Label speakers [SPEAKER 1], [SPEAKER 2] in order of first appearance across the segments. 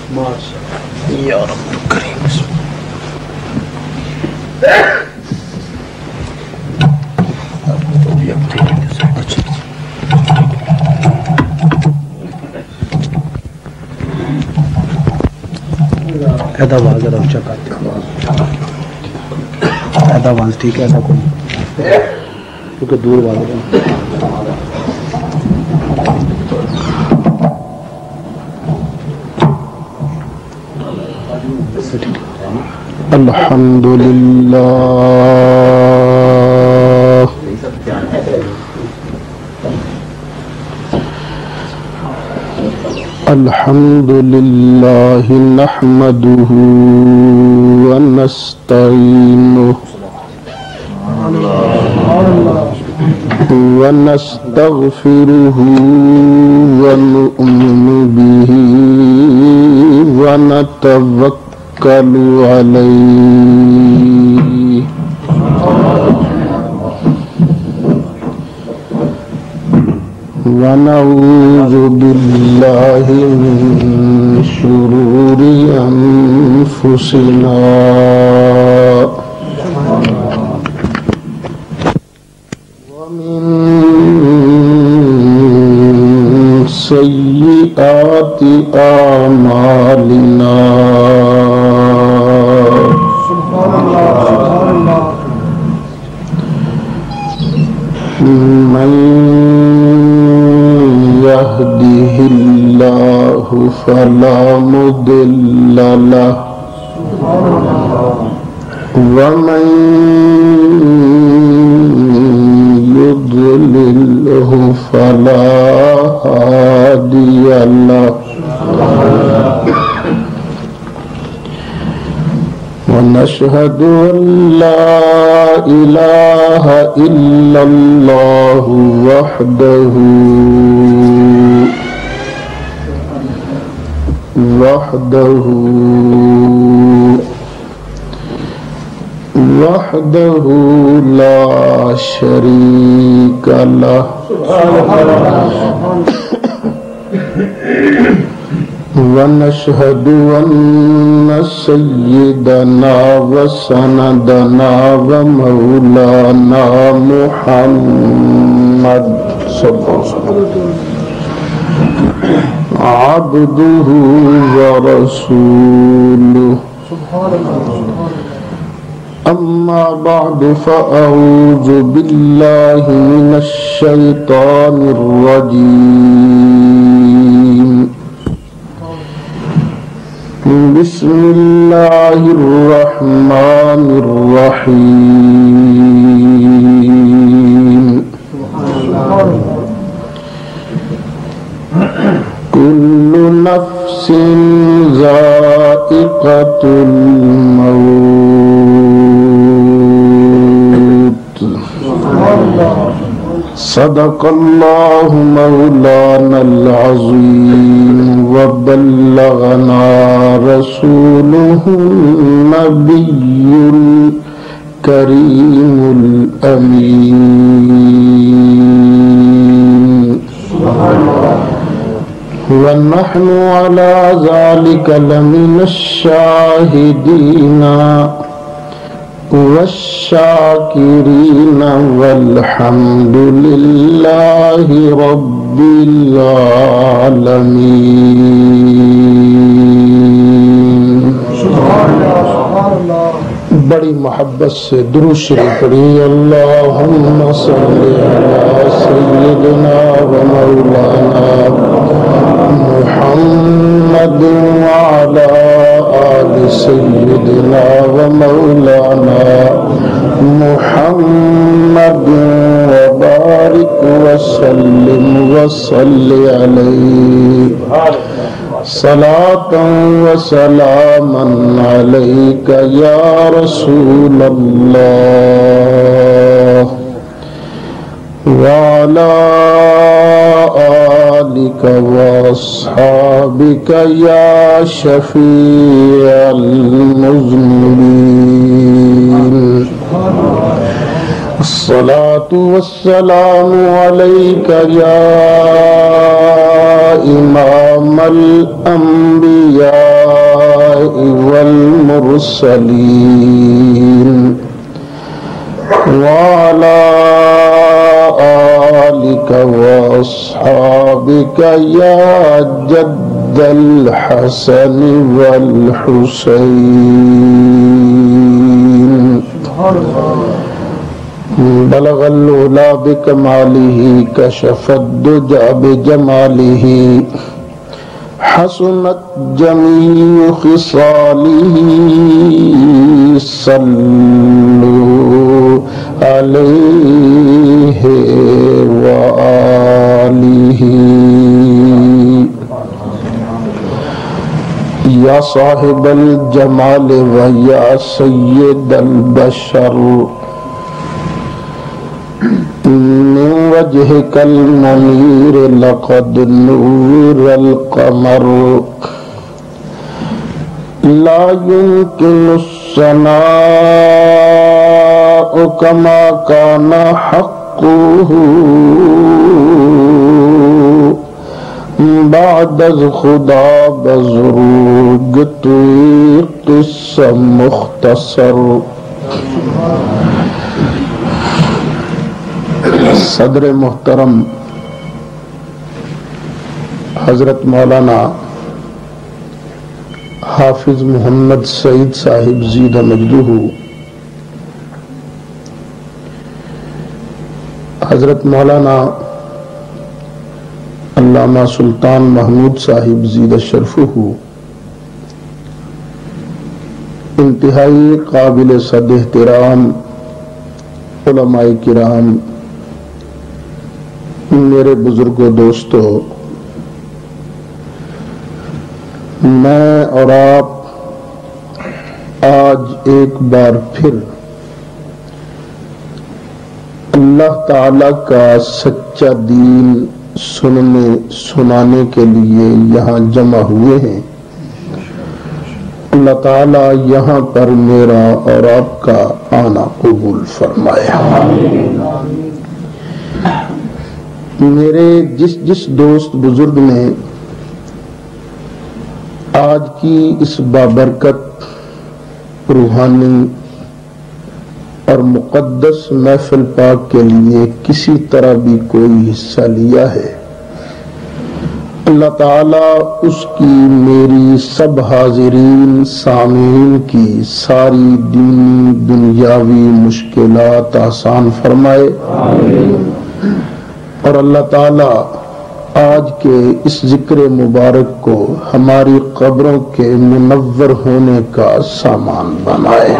[SPEAKER 1] یا رب الکریم ایدا آواز ذرا اونچا کرتے ایدا آواز ٹھیک ہے ایدا کوئی کیونکہ دور آواز ہے الحمد للہ الحمد للہ نحمده ونستعینه ونستغفره ونؤمن به ونتوکل علیہ ونعوذ باللہ من شرور انفسنا ومن سیئات اعمالنا من يهده الله فلا مضل له ومن يضلله فلا هادي له ونشهد أن لا إله إلا الله وحده لا شريك له ونشهد أن سيدنا وسندنا ومولانا محمد صلى الله عليه وسلم عبده ورسوله أما بعد فأعوذ بالله من الشيطان الرجيم بسم الله الرحمن الرحيم كل نفس ذائقة الموت صدق الله مولانا العظيم وبلغنا رسوله النبي الكريم الأمين ونحن على ذلك لمن الشاهدين والشاكرين والحمد لله رب العالمين. بڑی محبت سے درود شریف پڑھی. اللہم صلی علی سیدنا و مولانا محمد وعلى آل سيدنا ومولانا محمد وبارك وسلم وصل عليه صلاة وسلاما عليك يا رسول الله وعلى آلك وأصحابك يا شفيع المذنبين. الصلاة والسلام عليك يا إمام الأنبياء
[SPEAKER 2] والمرسلين وعلى آلك وأصحابك يا جد الحسن والحسين بلغ العلا بكماله كشف الدجى بجماله حسنت جميع خصاله صلوا عليه وآله یا صاحب الجمال ویا سید البشر من وجهك المنير لقد نور القمر لا يمكن الثناء كما كان حقه بعد از خدا بزرگ توی قصہ مختصر صدر محترم حضرت مولانا حافظ محمد سعید صاحب زید مجدہ، حضرت مولانا علامہ سلطان محمود صاحب زید شرفہ، انتہائی قابل صد احترام علماء کرام، میرے بزرگوں دوستو، میں اور آپ آج ایک بار پھر اللہ تعالی کا سچا دین سنانے کے لیے یہاں جمع ہوئے ہیں۔ اللہ تعالی یہاں پر میرا اور آپ کا آنا قبول فرمائے۔ میرے جس دوست بزرگ نے آج کی اس بابرکت روحانی اور مقدس محفل پاک کے لیے کسی طرح بھی کوئی حصہ لیا ہے، اللہ تعالیٰ اس کی میری سب حاضرین سامعین کی ساری دینی دنیاوی مشکلات آسان فرمائے، اور اللہ تعالیٰ آج کے اس ذکر مبارک کو ہماری قبروں کے منور ہونے کا سامان بنائے۔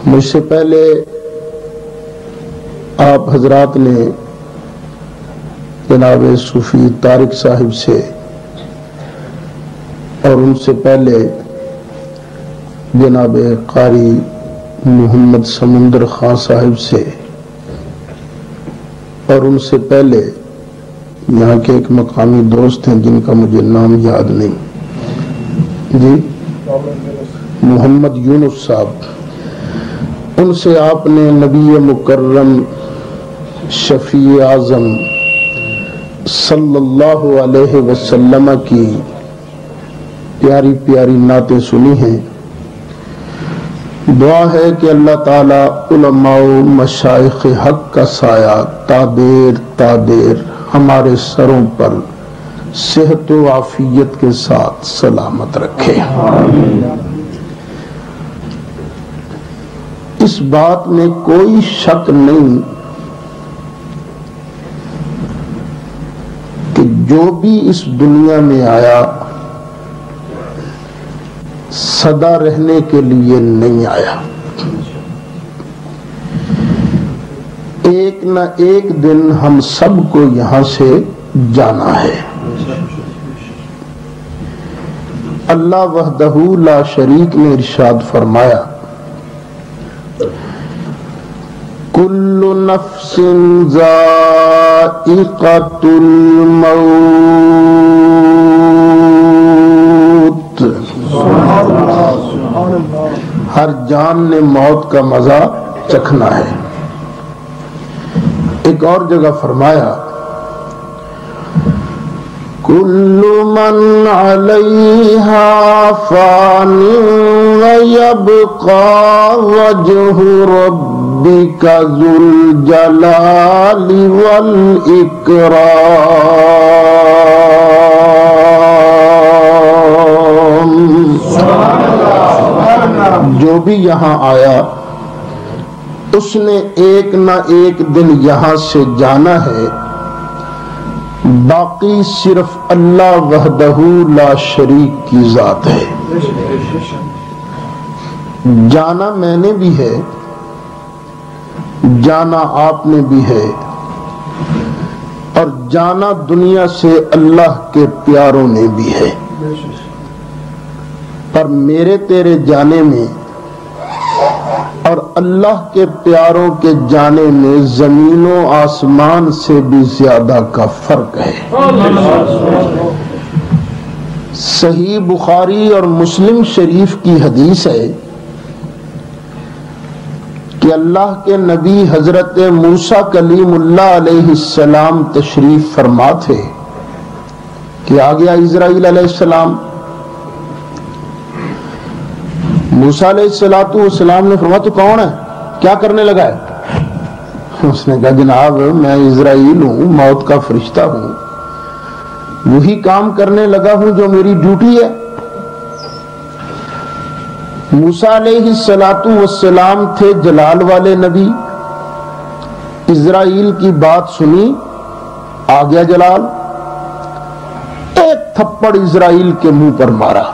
[SPEAKER 2] مجھ سے پہلے آپ حضرات نے جناب صوفی طارق صاحب سے اور ان سے پہلے جناب قاری محمد سمندر خان صاحب سے اور ان سے پہلے یہاں کے ایک مقامی دوست ہیں جن کا مجھے نام یاد نہیں، جی محمد یونس صاحب، ان سے آپ نے نبی مکرم شفیع اعظم صلی اللہ علیہ وسلم کی پیاری پیاری نعتیں سنی ہیں۔ دعا ہے کہ اللہ تعالیٰ علماء و مشائخ حق کا سایہ تادیر ہمارے سروں پر صحت و عافیت کے ساتھ سلامت رکھے۔ اس بات میں کوئی شک نہیں کہ جو بھی اس دنیا میں آیا سدا رہنے کے لیے نہیں آیا، ایک نہ ایک دن ہم سب کو یہاں سے جانا ہے۔ اللہ وحدہ لا شریک نے ارشاد فرمایا، کل نفس ذائقۃ الموت، ہر جان نے موت کا مزہ چکھنا ہے۔ ایک اور جگہ فرمایا، كل من عليها فان ويبقى وجه ربك ذو الجلال والإكرام. جو بھی یہاں آیا اس نے ایک نہ ایک دن یہاں سے جانا ہے. باقی صرف اللہ وحدہ لا شریک کی ذات ہے. جانا میں نے بھی ہے، جانا آپ نے بھی ہے، اور جانا دنیا سے اللہ کے پیاروں نے بھی ہے. پر میرے تیرے جانے میں اور اللہ کے پیاروں کے جانے میں زمین و آسمان سے بھی زیادہ کا فرق ہے. صحیح بخاری اور مسلم شریف کی حدیث ہے کہ اللہ کے نبی حضرت موسیٰ کلیم اللہ علیہ السلام تشریف فرما تھے کہ آ گیا اسرائیل علیہ السلام. موسیٰ علیہ السلام نے فرمایا تو کون ہے، کیا کرنے لگا ہے؟ اس نے کہا جناب میں اسرائیل ہوں، موت کا فرشتہ ہوں، وہی کام کرنے لگا ہوں جو میری ڈیوٹی ہے. موسیٰ علیہ السلام تھے جلال والے نبی. اسرائیل کی بات سنی، آ گیا جلال، ایک تھپڑ اسرائیل کے منہ پر مارا.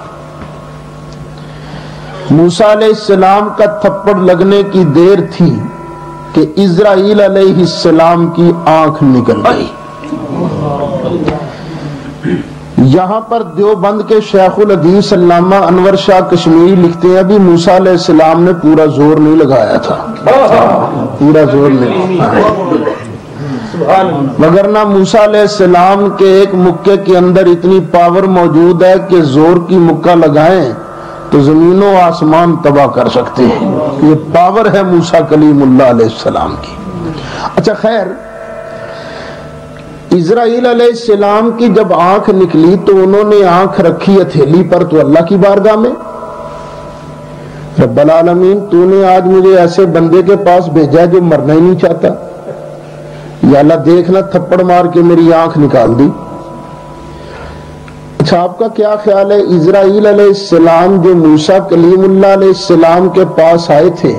[SPEAKER 2] موسیٰ علیہ السلام کا تھپڑ لگنے کی دیر تھی کہ اسرائیل علیہ السلام کی آنکھ نکل گئی. یہاں پر دیوبند کے شیخ الحدیث علامہ انور شاہ کشمیری لکھتے ہیں ابھی موسیٰ علیہ السلام نے پورا زور نہیں لگایا تھا، پورا زور نہیں، وگرنہ موسیٰ علیہ السلام کے ایک مکے کے اندر اتنی پاور موجود ہے کہ زور کی مکہ لگائیں تو زمین و آسمان تباہ کر سکتے ہیں. یہ پاور ہے موسیٰ کلیم اللہ علیہ السلام کی. اچھا خیر، اسرائیل علیہ السلام کی جب آنکھ نکلی تو انہوں نے آنکھ رکھی ہتھیلی پر تو اللہ کی بارگاہ میں، رب العالمین تو نے آج مجھے ایسے بندے کے پاس بھیجا جو مرنا ہی نہیں چاہتا، یا اللہ دیکھنا تھپڑ مار کے میری آنکھ نکال دی. اچھا آپ کا کیا خیال ہے، اسرائیل علیہ السلام جو موسیٰ کلیم اللہ علیہ السلام کے پاس آئے تھے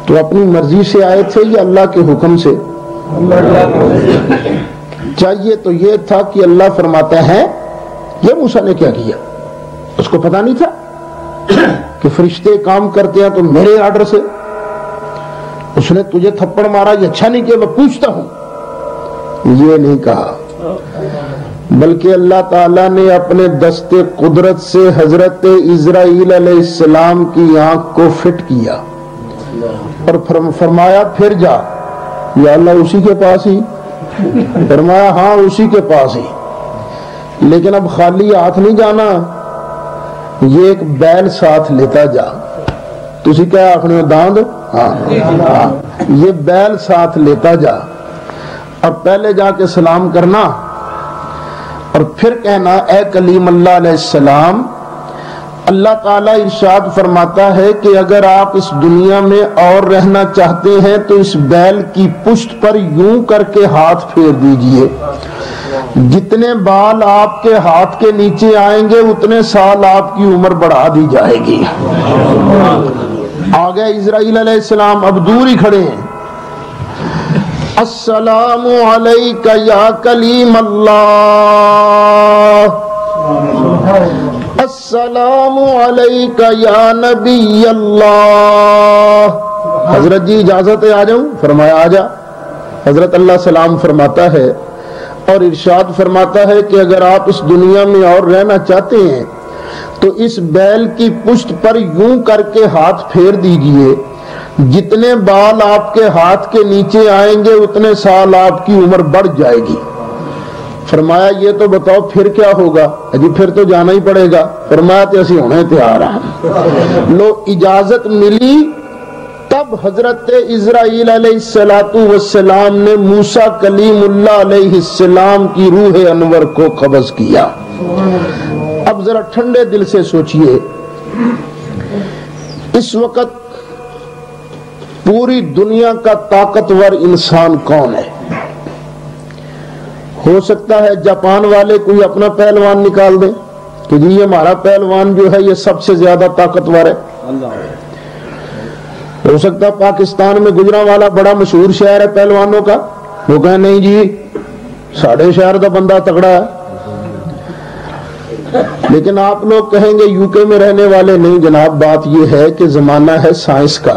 [SPEAKER 2] تو اپنی مرضی سے آئے تھے یا اللہ کے حکم سے؟ چاہیے تو یہ تھا کہ اللہ فرماتا ہے یہ موسیٰ نے کیا کیا، اس کو پتا نہیں تھا کہ فرشتے کام کرتے ہیں تو میرے آرڈر سے. اس نے تجھے تھپڑ مارا یہ اچھا نہیں کیا، میں پوچھتا ہوں، یہ نہیں کہا، بلکہ اللہ تعالیٰ نے اپنے دست قدرت سے حضرت اسرائیل علیہ السلام کی آنکھ کو فٹ کیا اور فرمایا پھر جا. یا اللہ اسی کے پاس ہی؟ فرمایا ہاں اسی کے پاس ہی، لیکن اب خالی ہاتھ نہیں جانا، یہ ایک بیل ساتھ لیتا جا. تسی کیا آخنے داند؟ ہاں یہ بیل ساتھ لیتا جا اور پہلے جا کے سلام کرنا اور پھر کہنا اے کلیم اللہ علیہ السلام، اللہ تعالیٰ ارشاد فرماتا ہے کہ اگر آپ اس دنیا میں اور رہنا چاہتے ہیں تو اس بیل کی پشت پر یوں کر کے ہاتھ پھیر دیجئے، جتنے بال آپ کے ہاتھ کے نیچے آئیں گے اتنے سال آپ کی عمر بڑھا دی جائے گی. آ گئے اسرائیل علیہ السلام، اب دور ہی کھڑے ہیں. السلام علیکہ یا کلیم اللہ، السلام علیکہ یا نبی اللہ. حضرت جی اجازت ہے آ جاؤں؟ فرمایا آ جا. حضرت اللہ سلام فرماتا ہے اور ارشاد فرماتا ہے کہ اگر آپ اس دنیا میں اور رہنا چاہتے ہیں تو اس بیل کی پشت پر یوں کر کے ہاتھ پھیر دیجئے، جتنے بال آپ کے ہاتھ کے نیچے آئیں گے اتنے سال آپ کی عمر بڑھ جائے گی. فرمایا یہ تو بتاؤ پھر کیا ہوگا؟ جی پھر تو جانا ہی پڑے گا. فرمایا تے اسی ہونے تیار ہیں. لو اجازت ملی تب حضرت اسرائیل علیہ السلام نے موسیٰ کلیم اللہ علیہ السلام کی روح انور کو قبض کیا۔ اب ذرا ٹھنڈے دل سے سوچئے، اس وقت پوری دنیا کا طاقتور انسان کون ہے؟ ہو سکتا ہے جاپان والے کوئی اپنا پہلوان نکال دے کہ جی ہمارا پہلوان جو ہے یہ سب سے زیادہ طاقتور ہے۔ ہو سکتا ہے پاکستان میں گجرانوالا بڑا مشہور شہر ہے پہلوانوں کا، وہ کہیں نہیں جی ساڑھے شہر کا بندہ تگڑا ہے۔ لیکن آپ لوگ کہیں گے یو کے میں رہنے والے، نہیں جناب، بات یہ ہے کہ زمانہ ہے سائنس کا۔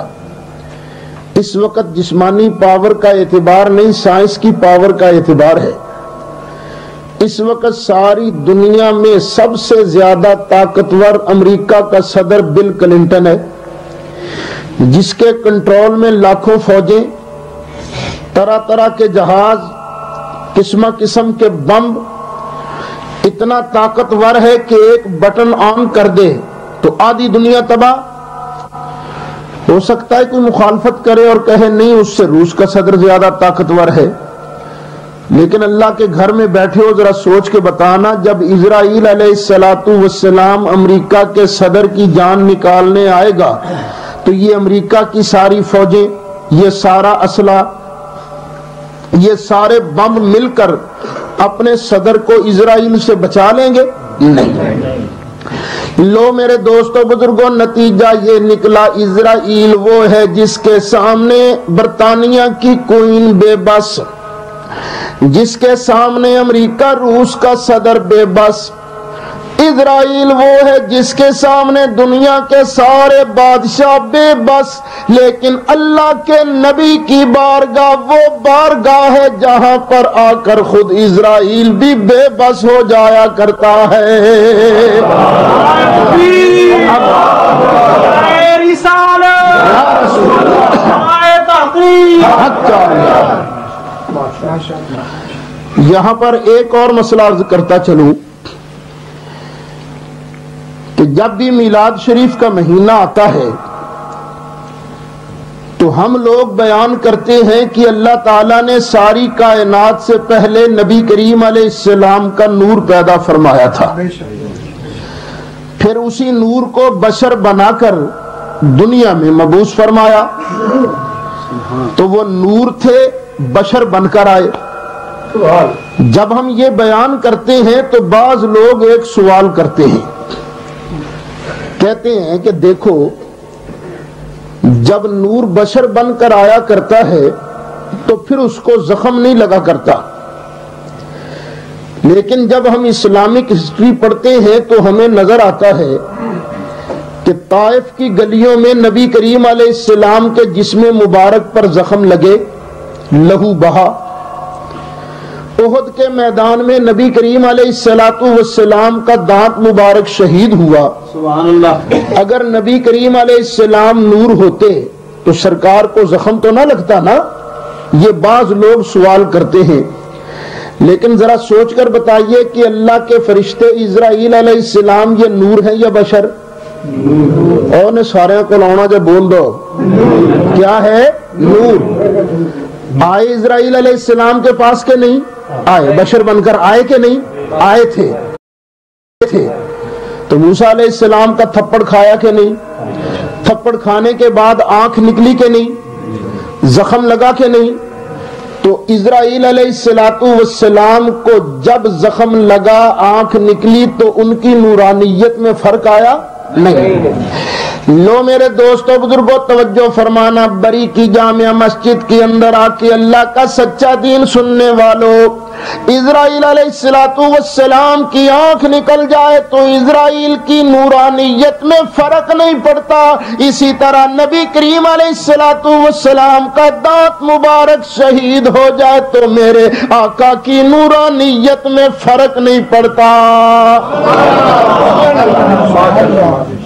[SPEAKER 2] اس وقت جسمانی پاور کا اعتبار نہیں، سائنس کی پاور کا اعتبار ہے۔ اس وقت ساری دنیا میں سب سے زیادہ طاقتور امریکہ کا صدر بل کلنٹن ہے، جس کے کنٹرول میں لاکھوں فوجیں، طرح طرح کے جہاز، قسم قسم کے بم، اتنا طاقتور ہے کہ ایک بٹن آن کر دے تو آدھی دنیا تباہ۔ ہو سکتا ہے کوئی مخالفت کرے اور کہے نہیں اس سے روس کا صدر زیادہ طاقتور ہے، لیکن اللہ کے گھر میں بیٹھے ہو ذرا سوچ کے بتانا، جب اسرائیل علیہ السلام امریکہ کے صدر کی جان نکالنے آئے گا تو یہ امریکہ کی ساری فوجیں، یہ سارا اسلحہ، یہ سارے بم مل کر اپنے صدر کو اسرائیل سے بچا لیں گے؟ نہیں۔ لو میرے دوستو بزرگوں، نتیجہ یہ نکلا، اسرائیل وہ ہے جس کے سامنے برطانیہ کی کوئین بے بس، جس کے سامنے امریکہ روس کا صدر بے بس۔ اسرائیل وہ ہے جس کے سامنے دنیا کے سارے بادشاہ بے بس، لیکن اللہ کے نبی کی بارگاہ وہ بارگاہ ہے جہاں پر آ کر خود اسرائیل بھی بے بس ہو جایا کرتا ہے۔ یہاں پر ایک اور مسئلہ عرض کرتا چلوں کہ جب بھی میلاد شریف کا مہینہ آتا ہے تو ہم لوگ بیان کرتے ہیں کہ اللہ تعالیٰ نے ساری کائنات سے پہلے نبی کریم علیہ السلام کا نور پیدا فرمایا تھا، پھر اسی نور کو بشر بنا کر دنیا میں مبعوث فرمایا، تو وہ نور تھے بشر بن کر آئے۔ جب ہم یہ بیان کرتے ہیں تو بعض لوگ ایک سوال کرتے ہیں، کہتے ہیں کہ دیکھو جب نور بشر بن کر آیا کرتا ہے تو پھر اس کو زخم نہیں لگا کرتا، لیکن جب ہم اسلامک ہسٹری پڑھتے ہیں تو ہمیں نظر آتا ہے کہ طائف کی گلیوں میں نبی کریم علیہ السلام کے جسم مبارک پر زخم لگے، لہو بہا۔ احد کے میدان میں نبی کریم علیہ السلام کا دانت مبارک شہید ہوا۔
[SPEAKER 1] سبحان اللہ۔
[SPEAKER 2] اگر نبی کریم علیہ السلام نور ہوتے تو سرکار کو زخم تو نہ لگتا نا؟ یہ بعض لوگ سوال کرتے ہیں، لیکن ذرا سوچ کر بتائیے کہ اللہ کے فرشتے اسرائیل علیہ السلام یہ نور ہیں یا بشر؟ اور نے سارے کو لاؤنا جب بول دو کیا ہے؟ نور۔ آئے اسرائیل علیہ السلام کے پاس کے نہیں آئے؟ بشر بن کر آئے کہ نہیں آئے تھے؟ تو موسیٰ علیہ السلام کا تھپڑ کھایا کہ نہیں؟ تھپڑ کھانے کے بعد آنکھ نکلی کہ نہیں؟ زخم لگا کہ نہیں؟ تو اسرائیل علیہ السلام کو جب زخم لگا، آنکھ نکلی، تو ان کی نورانیت میں فرق آیا نہیں۔ لو میرے دوستو بزرگوں توجہ فرمانا، بری کی جامع مسجد کے اندر آ کے اللہ کا سچا دین سننے والوں، اسرائیل علیہ السلام کی آنکھ نکل جائے تو اسرائیل کی نورانیت میں فرق نہیں پڑتا، اسی طرح نبی کریم علیہ السلام کا دانت مبارک شہید ہو جائے تو میرے آقا کی نورانیت میں فرق نہیں پڑتا۔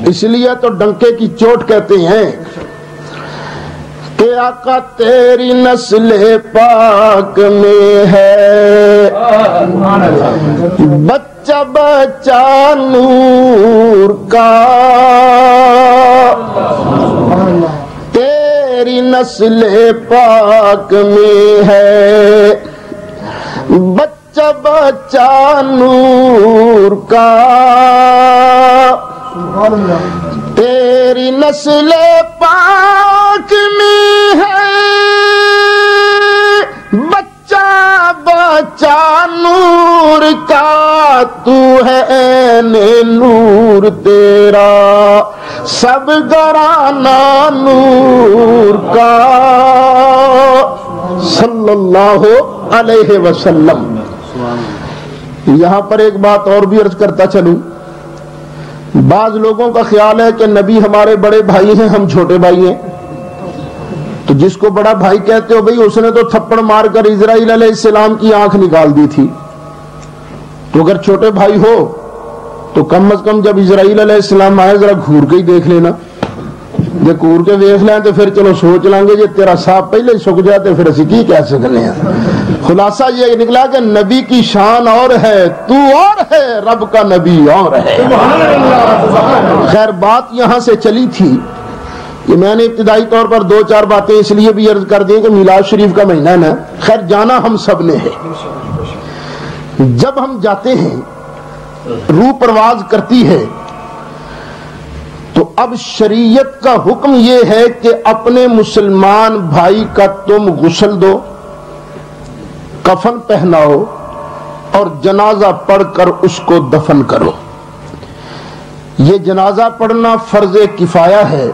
[SPEAKER 2] اس لیے تو ڈنکے کی چوٹ کہتے ہیں کہ آقا تیری نسل پاک میں ہے بچہ بچہ نور کا، تیری تیری نسل پاک میں ہے بچہ بچہ نور کا تیری نسل پاک میں ہے بچہ بچہ نور کا تو ہے عین نور تیرا سب گھرانہ نور کا صلی اللہ علیہ وسلم۔ یہاں پر ایک بات اور بھی عرض کرتا چلوں، بعض لوگوں کا خیال ہے کہ نبی ہمارے بڑے بھائی ہیں، ہم چھوٹے بھائی ہیں، تو جس کو بڑا بھائی کہتے ہو بھئی اس نے تو تھپڑ مار کر اسرائیل علیہ السلام کی آنکھ نکال دی تھی، تو اگر چھوٹے بھائی ہو تو کم از کم جب اسرائیل علیہ السلام آئے ذرا گھور کے ہی دیکھ لینا، جب گھور کے دیکھ لیں تو پھر چلو سوچ لیں گے جب تیرا صاحب پہلے سک جاتے پھر اسی کی کہہ سکنے ہیں۔ خلاصہ یہ نکلا کہ نبی کی شان اور ہے، تو اور ہے، رب کا نبی اور ہے۔ خیر بات یہاں سے چلی تھی کہ میں نے ابتدائی طور پر دو چار باتیں اس لیے بھی عرض کر دی کہ میلاد شریف کا مہینہ نا، خیر جانا ہم سب نے ہے۔ جب ہم جاتے ہیں روح پرواز کرتی ہے تو اب شریعت کا حکم یہ ہے کہ اپنے مسلمان بھائی کا تم غسل دو، کفن پہناؤ اور جنازہ پڑھ کر اس کو دفن کرو۔ یہ جنازہ پڑھنا فرض کفایہ ہے،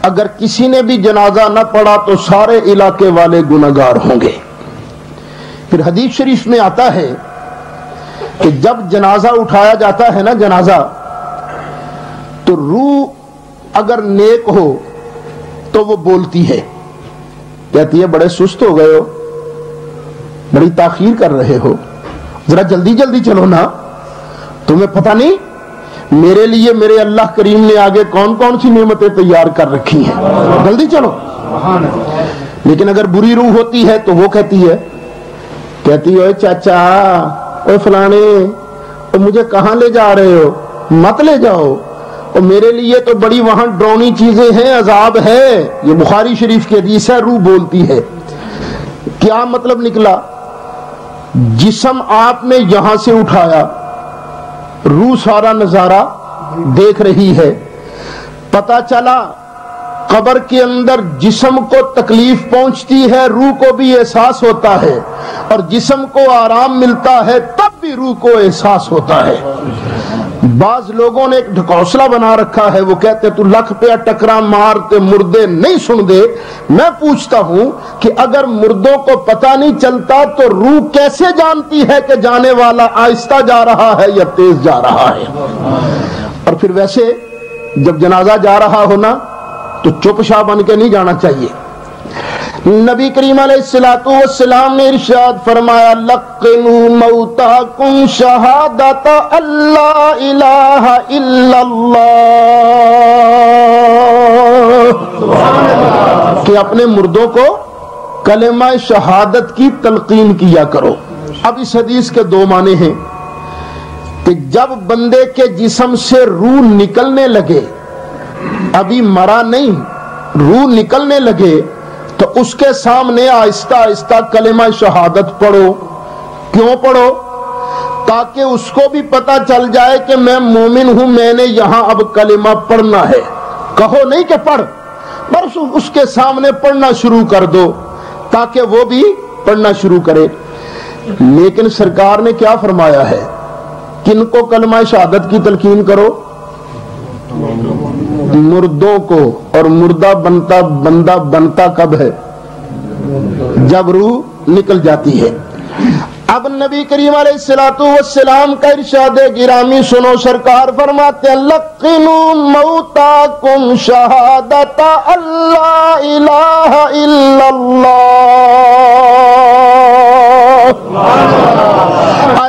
[SPEAKER 2] اگر کسی نے بھی جنازہ نہ پڑھا تو سارے علاقے والے گنہگار ہوں گے۔ پھر حدیث شریف میں آتا ہے کہ جب جنازہ اٹھایا جاتا ہے نا جنازہ، تو روح اگر نیک ہو تو وہ بولتی ہے، کہتی ہے بڑے سست ہو گئے ہو، بڑی تاخیر کر رہے ہو، ذرا جلدی جلدی چلو نا، تمہیں پتہ نہیں میرے لیے میرے اللہ کریم نے آگے کون کون سی نعمتیں تیار کر رکھی ہیں، جلدی چلو۔ لیکن اگر بری روح ہوتی ہے تو وہ کہتی ہے اوے چاچا، اوے فلانے، مجھے کہاں لے جا رہے ہو، مت لے جاؤ، اور میرے لیے تو بڑی وہاں ڈرونی چیزیں ہیں، عذاب ہے۔ یہ بخاری شریف کی حدیث ہے، روح بولتی ہے۔ کیا مطلب نکلا؟ جسم آپ نے یہاں سے اٹھایا، روح سارا نظارہ دیکھ رہی ہے، پتہ چلا قبر کے اندر جسم کو تکلیف پہنچتی ہے، روح کو بھی احساس ہوتا ہے، اور جسم کو آرام ملتا ہے تب بھی روح کو احساس ہوتا ہے۔ بعض لوگوں نے ایک ڈھکوسلا بنا رکھا ہے، وہ کہتے تو لکھ پہ ٹکرا مارتے مردے نہیں سن دے۔ میں پوچھتا ہوں کہ اگر مردوں کو پتہ نہیں چلتا تو روح کیسے جانتی ہے کہ جانے والا آہستہ جا رہا ہے یا تیز جا رہا ہے؟ اور پھر ویسے جب جنازہ جا رہا ہونا تو چپ شاہ بن کے نہیں جانا چاہیے۔ نبی کریم علیہ السلام نے ارشاد فرمایا لقنوا موتاکم شہادت اللہ الہ الا اللہ، کہ اپنے مردوں کو کلمہ شہادت کی تلقین کیا کرو۔ اب اس حدیث کے دو معنی ہیں کہ جب بندے کے جسم سے روح نکلنے لگے، ابھی مرا نہیں، روح نکلنے لگے، تو اس کے سامنے آہستہ آہستہ کلمہ شہادت پڑھو۔ کیوں پڑھو؟ تاکہ اس کو بھی پتہ چل جائے کہ میں مومن ہوں، میں نے یہاں اب کلمہ پڑھنا ہے۔ کہو نہیں کہ پڑھ، بس اس کے سامنے پڑھنا شروع کر دو تاکہ وہ بھی پڑھنا شروع کرے۔ لیکن سرکار نے کیا فرمایا ہے؟ کن کو کلمہ شہادت کی تلقین کرو؟ مردوں کو۔ اور مردہ بندہ بنتا کب ہے؟ جب روح نکل جاتی ہے۔ اب نبی کریم علیہ السلام کا ارشاد گرامی سنو، سرکار فرماتے ہیں لقنوا موتاکم شہادت اللہ الہ الا اللہ،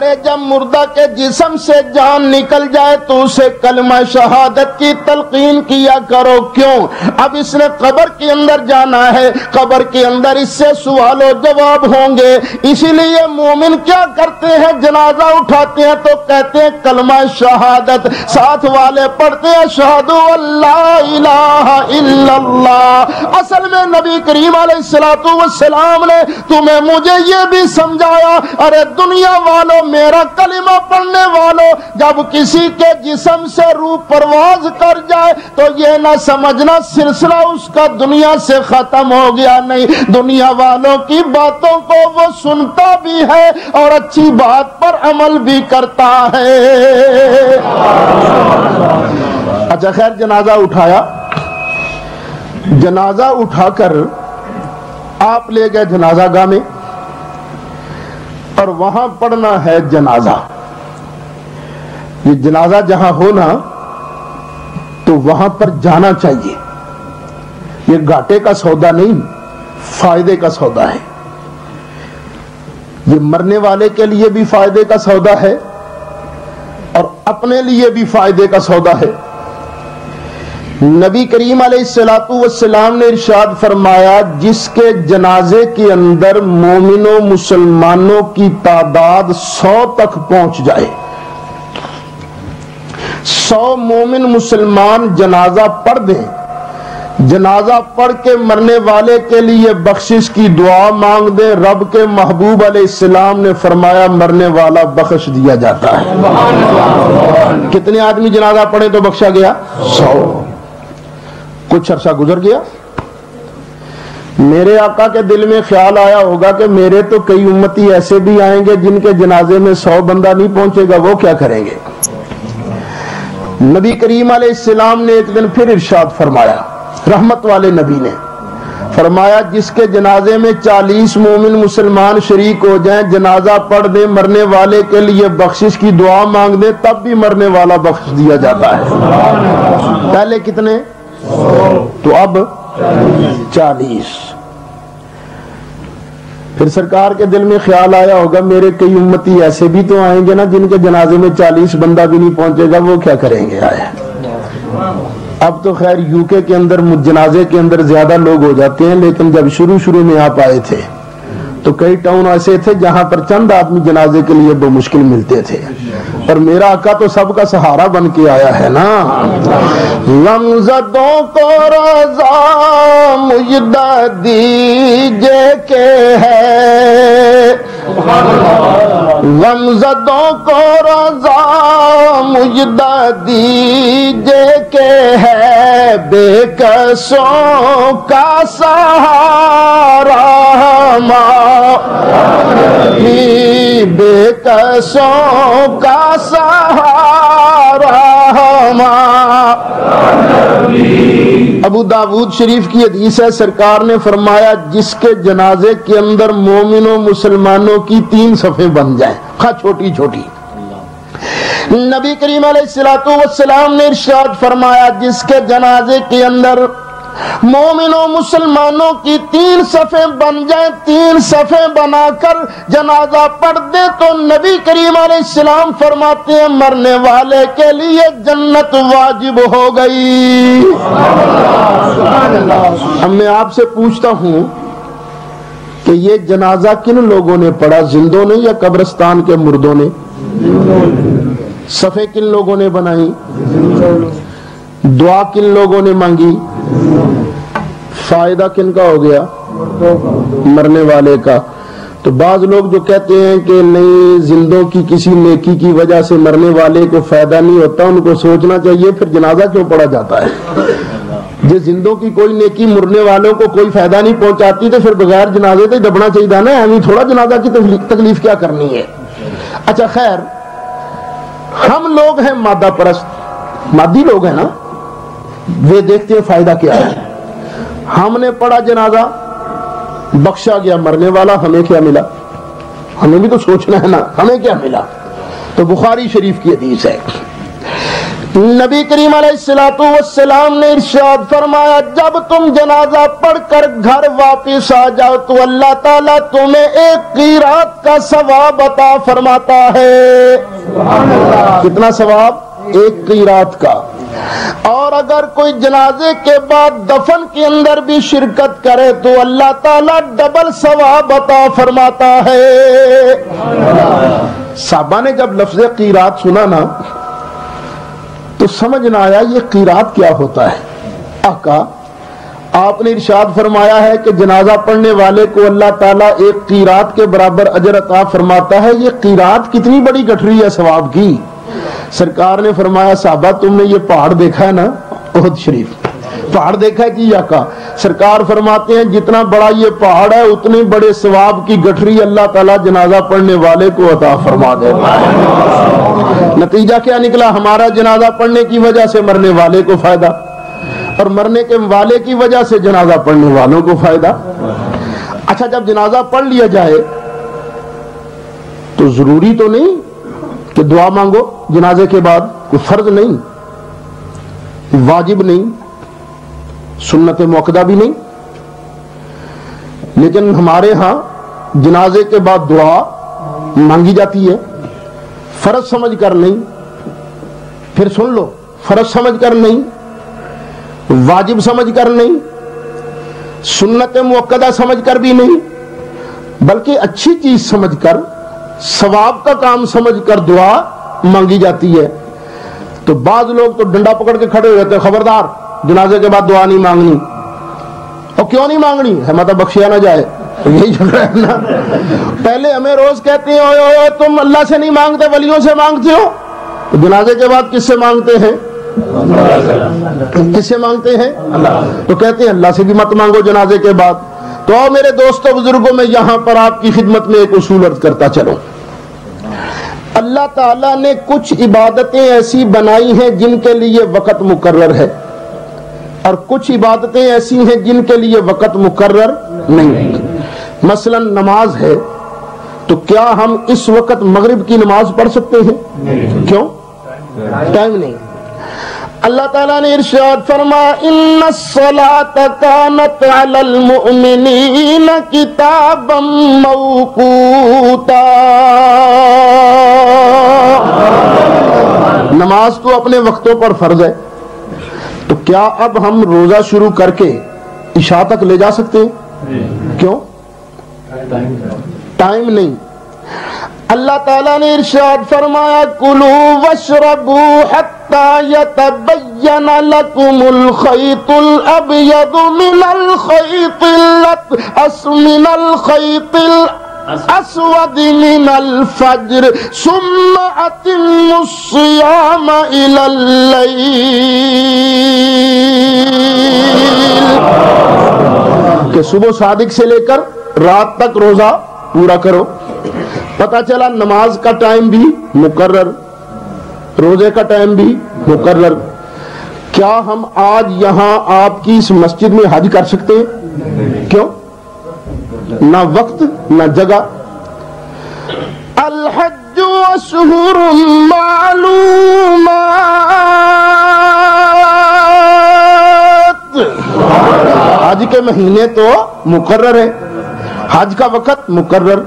[SPEAKER 2] ارے جب مردہ کے جسم سے جان نکل جائے تو اسے کلمہ شہادت کی تلقین کیا کرو. کیوں؟ اب اس نے قبر کے اندر جانا ہے, قبر کے اندر اس سے سوال و جواب ہوں گے. اسی لیے مومن کیا کرتے ہیں, جنازہ اٹھاتے ہیں تو کہتے ہیں کلمہ شہادت, ساتھ والے پڑھتے ہیں اشہد اللہ الہ الا اللہ. اصل میں نبی کریم علیہ السلام نے تمہیں مجھے یہ بھی سمجھایا, ارے دنیا والوں, میرا کلمہ پڑھنے والوں, جب کسی کے جسم سے روح پرواز کر جائے تو یہ نہ سمجھنا سلسلہ اس کا دنیا سے ختم ہو گیا. نہیں, دنیا والوں کی باتوں کو وہ سنتا بھی ہے اور اچھی بات پر عمل بھی کرتا ہے. اچھا خیر, جنازہ اٹھایا, جنازہ اٹھا کر آپ لے گئے جنازہ گاہ میں اور وہاں پڑھنا ہے جنازہ. یہ جنازہ جہاں ہونا تو وہاں پر جانا چاہیے. یہ گھاٹے کا سودا نہیں, فائدے کا سودا ہے. یہ مرنے والے کے لیے بھی فائدے کا سودا ہے اور اپنے لیے بھی فائدے کا سودا ہے. نبی کریم علیہ السلام نے ارشاد فرمایا, جس کے جنازے کے اندر مومنوں مسلمانوں کی تعداد 100 تک پہنچ جائے, 100 مومن مسلمان جنازہ پڑھ دیں, جنازہ پڑھ کے مرنے والے کے لیے بخشش کی دعا مانگ دیں, رب کے محبوب علیہ السلام نے فرمایا مرنے والا بخش دیا جاتا ہے. کتنے آدمی جنازہ پڑھے تو بخشا گیا؟ 100. کچھ عرصہ گزر گیا, میرے آقا کے دل میں خیال آیا ہوگا کہ میرے تو کئی امتی ایسے بھی آئیں گے جن کے جنازے میں 100 بندہ نہیں پہنچے گا, وہ کیا کریں گے؟ نبی کریم علیہ السلام نے ایک دن پھر ارشاد فرمایا, رحمت والے نبی نے فرمایا, جس کے جنازے میں 40 مومن مسلمان شریک ہو جائیں, جنازہ پڑھ دیں, مرنے والے کے لیے بخشش کی دعا مانگ دیں, تب بھی مرنے والا بخش دیا جاتا ہے. پہلے کتنے تو اب 40. پھر سرکار کے دل میں خیال آیا ہوگا میرے کئی امتی ایسے بھی تو آئیں گے نا جن کے جنازے میں 40 بندہ بھی نہیں پہنچے گا, وہ کیا کریں گے؟ آئے اب تو خیر یو کے اندر جنازے کے اندر زیادہ لوگ ہو جاتے ہیں, لیکن جب شروع میں آپ آئے تھے تو کئی ٹاؤن ایسے تھے جہاں پر چند آدمی جنازے کے لیے بمشکل ملتے تھے, اور میرا آقا تو سب کا سہارا بن کے آیا ہے نا. غمزدوں کو رضا مجدہ دیجے کہ ہے, غمزدوں کو رضا مجدہ دیجے کہ ہے, بے کسوں کا سہارا بے کسوں کا سہارا. ابو داود شریف کی حدیث ہے, سرکار نے فرمایا جس کے جنازے کے اندر مومنوں مسلمانوں کی 3 صفیں بن جائیں, خواہ چھوٹی چھوٹی. نبی کریم علیہ السلام نے ارشاد فرمایا جس کے جنازے کے اندر مومنوں مسلمانوں کی 3 صفیں بن جائیں, 3 صفیں بنا کر جنازہ پڑھ دیں تو نبی کریم علیہ السلام فرماتے ہیں مرنے والے کے لیے جنت واجب ہو گئی. اب میں آپ سے پوچھتا ہوں کہ یہ جنازہ کن لوگوں نے پڑھا, زندوں نے یا قبرستان کے مردوں نے؟ صفیں کن لوگوں نے بنائی؟ دعا کن لوگوں نے مانگی؟ فائدہ کن کا ہو گیا؟ مرنے والے کا. تو بعض لوگ جو کہتے ہیں کہ نہیں زندوں کی کسی نیکی کی وجہ سے مرنے والے کو فائدہ نہیں ہوتا, ان کو سوچنا چاہیے پھر جنازہ کیوں پڑھا جاتا ہے. جو زندوں کی کوئی نیکی مرنے والوں کو کوئی فائدہ نہیں پہنچاتی تو پھر بغیر جنازے تو دبنا چاہیے نا, یعنی تھوڑا جنازہ کی تکلیف کیا کرنی ہے. اچھا خیر, ہم لوگ ہیں مادہ پرست, مادی لوگ ہیں نا, وہ دیکھتے ہیں فائدہ کیا ہے. ہم نے پڑھا جنازہ, بخشا گیا مرنے والا, ہمیں کیا ملا؟ ہمیں بھی تو سوچنا ہے نا ہمیں کیا ملا. تو بخاری شریف کی حدیث ہے نبی کریم علیہ الصلوۃ والسلام نے ارشاد فرمایا جب تم جنازہ پڑھ کر گھر واپس آ جاؤ تو اللہ تعالیٰ تمہیں ایک قیرات کا ثواب عطا فرماتا ہے. سبحان اللہ. کتنا ثواب؟ ایک قیرات کا. اور اگر کوئی جنازے کے بعد دفن کے اندر بھی شرکت کرے تو اللہ تعالیٰ ڈبل ثواب عطا فرماتا ہے. صحابہ نے جب لفظ قیرات سنا نا تو سمجھ نہ آیا یہ قیرات کیا ہوتا ہے. آقا آپ نے ارشاد فرمایا ہے کہ جنازہ پڑھنے والے کو اللہ تعالیٰ ایک قیرات کے برابر اجر عطا فرماتا ہے. یہ قیرات کتنی بڑی گٹھری ہے ثواب کی. سرکار نے فرمایا صحابہ تم نے یہ پہاڑ دیکھا ہے نا احد شریف پہاڑ دیکھا ہے جی آقا. سرکار فرماتے ہیں جتنا بڑا یہ پہاڑ ہے اتنے بڑے ثواب کی گٹھری اللہ تعالیٰ جنازہ پڑھنے والے کو عطا فرما دیتا ہے. نتیجہ کیا نکلا؟ ہمارا جنازہ پڑھنے کی وجہ سے مرنے والے کو فائدہ اور مرنے کے والے کی وجہ سے جنازہ پڑھنے والوں کو فائدہ. اچھا جب جنازہ پڑھ لیا جائے تو ضروری تو نہیں کہ دعا مانگو جنازے کے بعد. کوئی فرض نہیں، واجب نہیں، سنت موقدہ بھی نہیں. لیکن ہمارے ہاں جنازے کے بعد دعا مانگی جاتی ہے. فرض سمجھ کر نہیں، پھر سن لو، فرض سمجھ کر نہیں، واجب سمجھ کر نہیں، سنت موقدہ سمجھ کر بھی نہیں، بلکہ اچھی چیز سمجھ کر ثواب کا کام سمجھ کر دعا مانگی جاتی ہے. تو بعض لوگ تو ڈنڈا پکڑ کے کھڑے ہوئے تھے خبردار جنازے کے بعد دعا نہیں مانگنی. اور کیوں نہیں مانگنی ہے؟ مطلب بخشیا نہ جائے. یہی جھگڑا ہے نا. پہلے ہمیں روز کہتے ہیں تم اللہ سے نہیں مانگتے ولیوں سے مانگتے ہو. تو جنازے کے بعد کس سے مانگتے ہیں؟ کس سے مانگتے ہیں؟ تو کہتے ہیں اللہ سے بھی مت مانگو جنازے کے بعد. تو میرے دوستوں بزرگوں میں یہاں پر آپ کی خدمت میں ایک اصول عرض کرتا چلو. اللہ تعالیٰ نے کچھ عبادتیں ایسی بنائی ہیں جن کے لیے وقت مقرر ہے اور کچھ عبادتیں ایسی ہیں جن کے لیے وقت مقرر نہیں. مثلا نماز ہے تو کیا ہم اس وقت مغرب کی نماز پڑھ سکتے ہیں؟ کیوں؟ ٹائم نہیں. اللہ تعالیٰ نے ارشاد فرمایا ان الصلاۃ کانت علی المؤمنین کتابا موقوتا. نماز تو اپنے وقتوں پر فرض ہے. تو کیا اب ہم روزہ شروع کر کے عشاء تک لے جا سکتے ہیں؟ کیوں؟ ٹائم نہیں. اللہ تعالیٰ نے ارشاد فرمایا کلوا واشربوا حتی یتبین لکم الخیط الابیض من الخیط الاسود من الفجر ثم اتموا الصیام الی اللیل. کہ صبح صادق سے لے کر رات تک روزہ پورا کرو. پتہ چلا نماز کا ٹائم بھی مقرر، روزے کا ٹائم بھی مقرر. کیا ہم آج یہاں آپ کی اس مسجد میں حج کر سکتے ہیں؟ کیوں؟ نہ وقت نہ جگہ. الحج اشہر معلومات. حج کے مہینے تو مقرر ہے، حج کا وقت مقرر.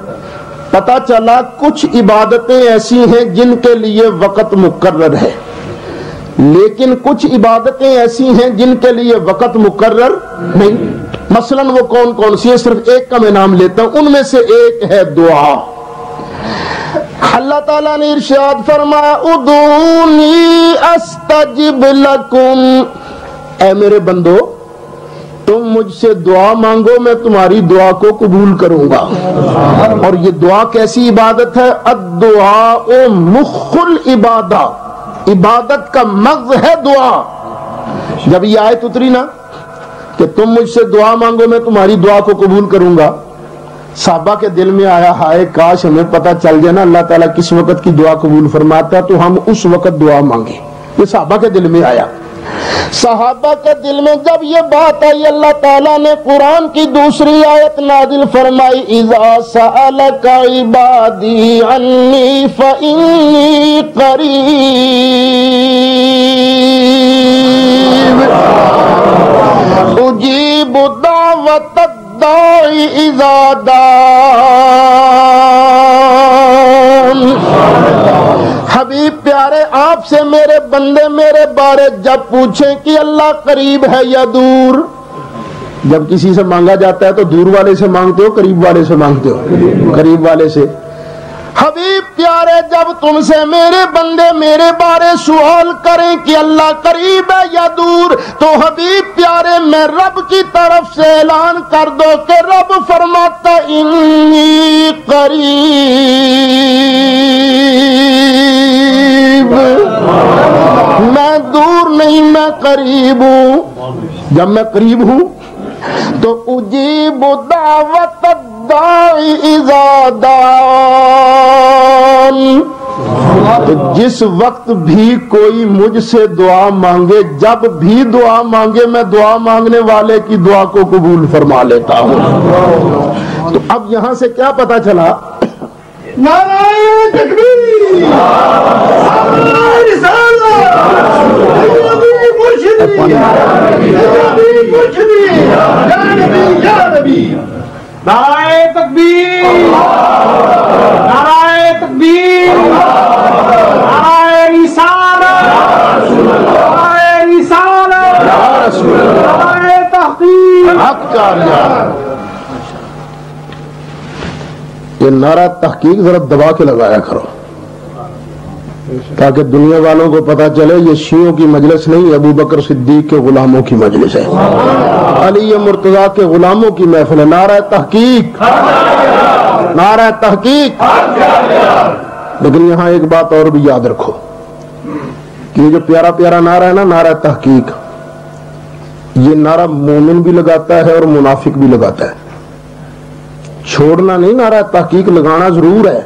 [SPEAKER 2] پتہ چلا کچھ عبادتیں ایسی ہیں جن کے لیے وقت مقرر ہے لیکن کچھ عبادتیں ایسی ہیں جن کے لیے وقت مقرر نہیں. مثلا وہ کون کون سی ہے؟ صرف ایک کا میں نام لیتا ہوں. ان میں سے ایک ہے دعا. اللہ تعالیٰ نے ارشاد فرمایا ادعونی استجب لکم. اے میرے بندو تم مجھ سے دعا مانگو میں تمہاری دعا کو قبول کروں گا. اور یہ دعا کیسی عبادت ہے؟ الدعاء مخ العبادہ. عبادت کا مغز ہے دعا. جب یہ آیت اتری نا کہ تم مجھ سے دعا مانگو میں تمہاری دعا کو قبول کروں گا، صحابہ کے دل میں آیا ہائے کاش ہمیں پتہ چل جائے نا اللہ تعالیٰ کس وقت کی دعا قبول فرماتا تو ہم اس وقت دعا مانگیں. یہ صحابہ کے دل میں آیا. صحابہ کے دل میں جب یہ بات آئی اللہ تعالیٰ نے قرآن کی دوسری آیت نازل فرمائی اذا سألک عبادی عنی فإنی قریب اجیب دعوت الداعی اذا دعان۔ حبیب پیارے آپ سے میرے بندے میرے بارے جب پوچھیں کہ اللہ قریب ہے یا دور، جب کسی سے مانگا جاتا ہے تو دور والے سے مانگتے ہو قریب والے سے مانگتے ہو؟ قریب والے سے۔ حبیب پیارے جب تم سے میرے بندے میرے بارے سوال کریں کہ اللہ قریب ہے یا دور، تو حبیب پیارے میں رب کی طرف سے اعلان کر دو کہ رب فرماتا انی قریب، میں دور نہیں میں قریب ہوں۔ جب میں قریب ہوں تو اجیب دعوت الداعی اذا دعان، تو جس وقت بھی کوئی مجھ سے دعا مانگے، جب بھی دعا مانگے، میں دعا مانگنے والے کی دعا کو قبول فرما لیتا ہوں۔ تو اب یہاں سے کیا پتا چلا؟ نعرہ تکبیر،
[SPEAKER 1] نعرہ تکبیر، نعرہ تکبیر، نعرہ رسالت، نعرہ رسالت، نعرہ تحقیق۔
[SPEAKER 2] یہ نعرہ تحقیق ذرا دبا کے لگایا کرو تاکہ دنیا والوں کو پتا چلے یہ شیعوں کی مجلس نہیں، ابو بکر صدیق کے غلاموں کی مجلس ہے، علی مرتضیٰ کے غلاموں کی محفل ہے۔ نعرہ تحقیق، نعرہ تحقیق۔ لیکن یہاں ایک بات اور بھی یاد رکھو کہ یہ جو پیارا پیارا نعرہ ہے نا، نعرہ تحقیق، یہ نعرہ مومن بھی لگاتا ہے اور منافق بھی لگاتا ہے۔ چھوڑنا نہیں، نعرہ تحقیق لگانا ضرور ہے،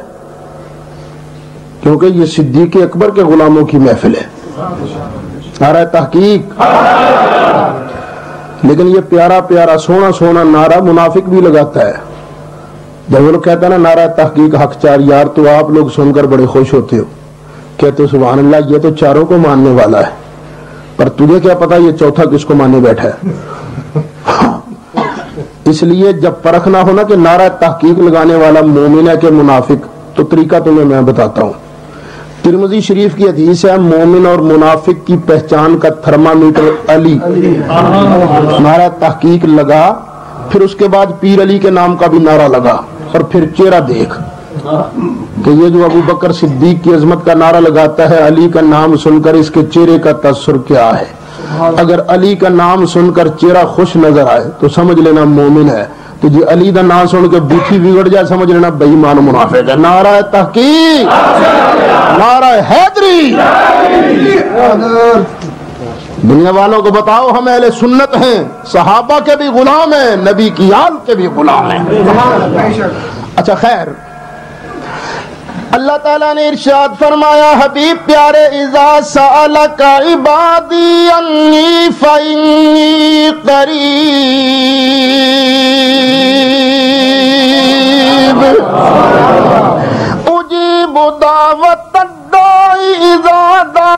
[SPEAKER 2] کیونکہ یہ صدیق اکبر کے غلاموں کی محفل ہے، نعرہ تحقیق۔ لیکن یہ پیارا پیارا سونا سونا نعرہ منافق بھی لگاتا ہے۔ جب وہ لوگ کہتا ہے نا نعرہ تحقیق حق چار یار، تو آپ لوگ سن کر بڑے خوش ہوتے ہو، کہتے ہو سبحان اللہ یہ تو چاروں کو ماننے والا ہے، پر تجھے کیا پتا یہ چوتھا کس کو ماننے بیٹھا ہے۔ اس لیے جب پرکھنا ہونا کہ نعرہ تحقیق لگانے والا مومن ہے کہ منافق، تو طریقہ تمہیں میں بتاتا ہوں۔ ترمذی شریف کی حدیث ہے، مومن اور منافق کی پہچان کا تھرمامیٹر علی۔ نعرہ تحقیق لگا، پھر اس کے بعد پیر علی کے نام کا بھی نعرہ لگا، اور پھر چہرہ دیکھ کہ یہ جو ابو بکر صدیق کی عظمت کا نعرہ لگاتا ہے، علی کا نام سن کر اس کے چہرے کا تاثر کیا ہے۔ اگر علی کا نام سن کر چہرہ خوش نظر آئے تو سمجھ لینا مومن ہے، تو جی علی کا نام سن کے بیٹھی بگڑ جائے سمجھ لینا بے ایمان و منافق ہے۔ نعرہ تحقیق، نعرہ حیدری۔ دنیا والوں کو بتاؤ ہم اہل سنت ہیں، صحابہ کے بھی غلام ہیں، نبی کی آل کے بھی غلام ہیں۔ اچھا خیر، اللہ تعالیٰ نے ارشاد فرمایا حبیب پیارے اذا سألک عبادی انی فإنی قریب اجیب دعوت الداعی اذا دعان۔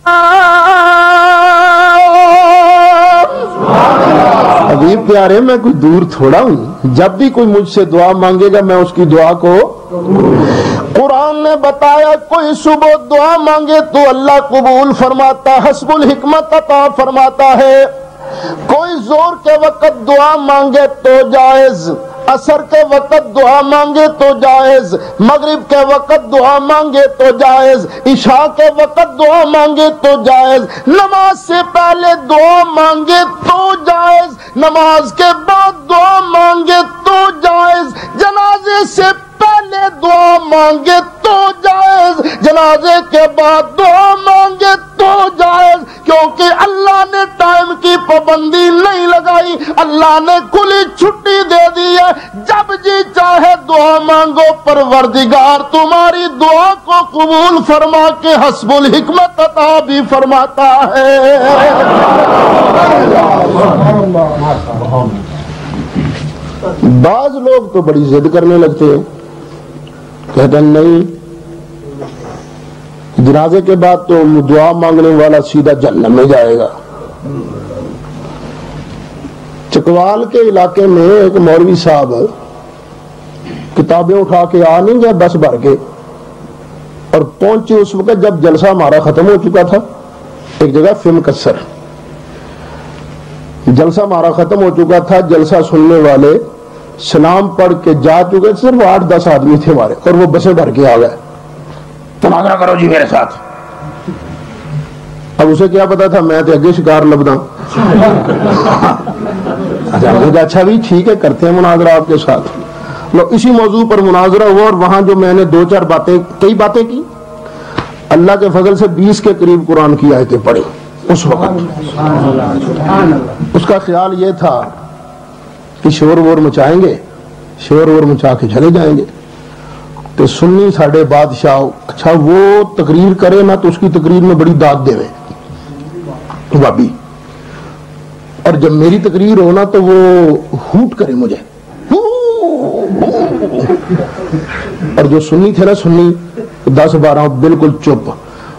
[SPEAKER 2] حبیب پیارے میں کوئی دور تھوڑا ہوں، جب بھی کوئی مجھ سے دعا مانگے گا میں اس کی دعا کو، قرآن نے بتایا کوئی صبح دعا مانگے تو اللہ قبول فرماتا، حسب الحکمت عطا فرماتا ہے۔ کوئی زور کے وقت دعا مانگے تو جائز، عصر کے وقت دعا مانگے تو جائز، مغرب کے وقت دعا مانگے تو جائز، عشاء کے وقت دعا مانگے تو جائز، نماز سے پہلے دعا مانگے تو جائز، نماز کے بعد دعا مانگے تو جائز، جنازے سے پہلے دعا مانگے تو جائز، جنازے کے بعد دعا مانگے تو جائز، کیونکہ اللہ اللہ نے ٹائم کی پابندی نہیں لگائی، اللہ نے کھلی چھٹی دے دی ہے، جب جی چاہے دعا مانگو، پروردگار تمہاری دعا کو قبول فرما کے حسب الحکمت عطا بھی فرماتا ہے۔ بعض لوگ تو بڑی ضد کرنے لگتے ہیں، کہتے ہیں نہیں جنازے کے بعد تو دعا مانگنے والا سیدھا جہنم میں جائے گا۔ چکوال کے علاقے میں ایک مولوی صاحب کتابیں اٹھا کے آ نہیں گیا بس بھر کے، اور پہنچے اس وقت جب جلسہ ہمارا ختم ہو چکا تھا، ایک جگہ فم کسر، جلسہ ہمارا ختم ہو چکا تھا، جلسہ سننے والے سلام پڑھ کے جا چکے، صرف 8-10 آدمی تھے ہمارے، اور وہ بسیں بھر کے آ گئے، تناظرہ کرو جی میرے ساتھ۔ اب اسے کیا پتا تھا میں تو اگے شکار لبدا، اچھا بھی ٹھیک ہے کرتے ہیں مناظرہ آپ کے ساتھ۔ اسی موضوع پر مناظرہ ہوا، اور وہاں جو میں نے 2-4 کئی باتیں کی، اللہ کے فضل سے 20 کے قریب قرآن کی آیتیں پڑھی اس وقت۔ اس کا خیال یہ تھا کہ شور وور مچائیں گے، شور وور مچا کے چلے جائیں گے، تو سنی ساڑھے بادشاہ اچھا وہ تقریر کرے نا تو اس کی تقریر میں بڑی داد دے بابی، اور جب میری تقریر ہونا تو وہ ہوٹ کرے مجھے، اور جو سنی تھے نا سنی 10-12 بالکل چپ،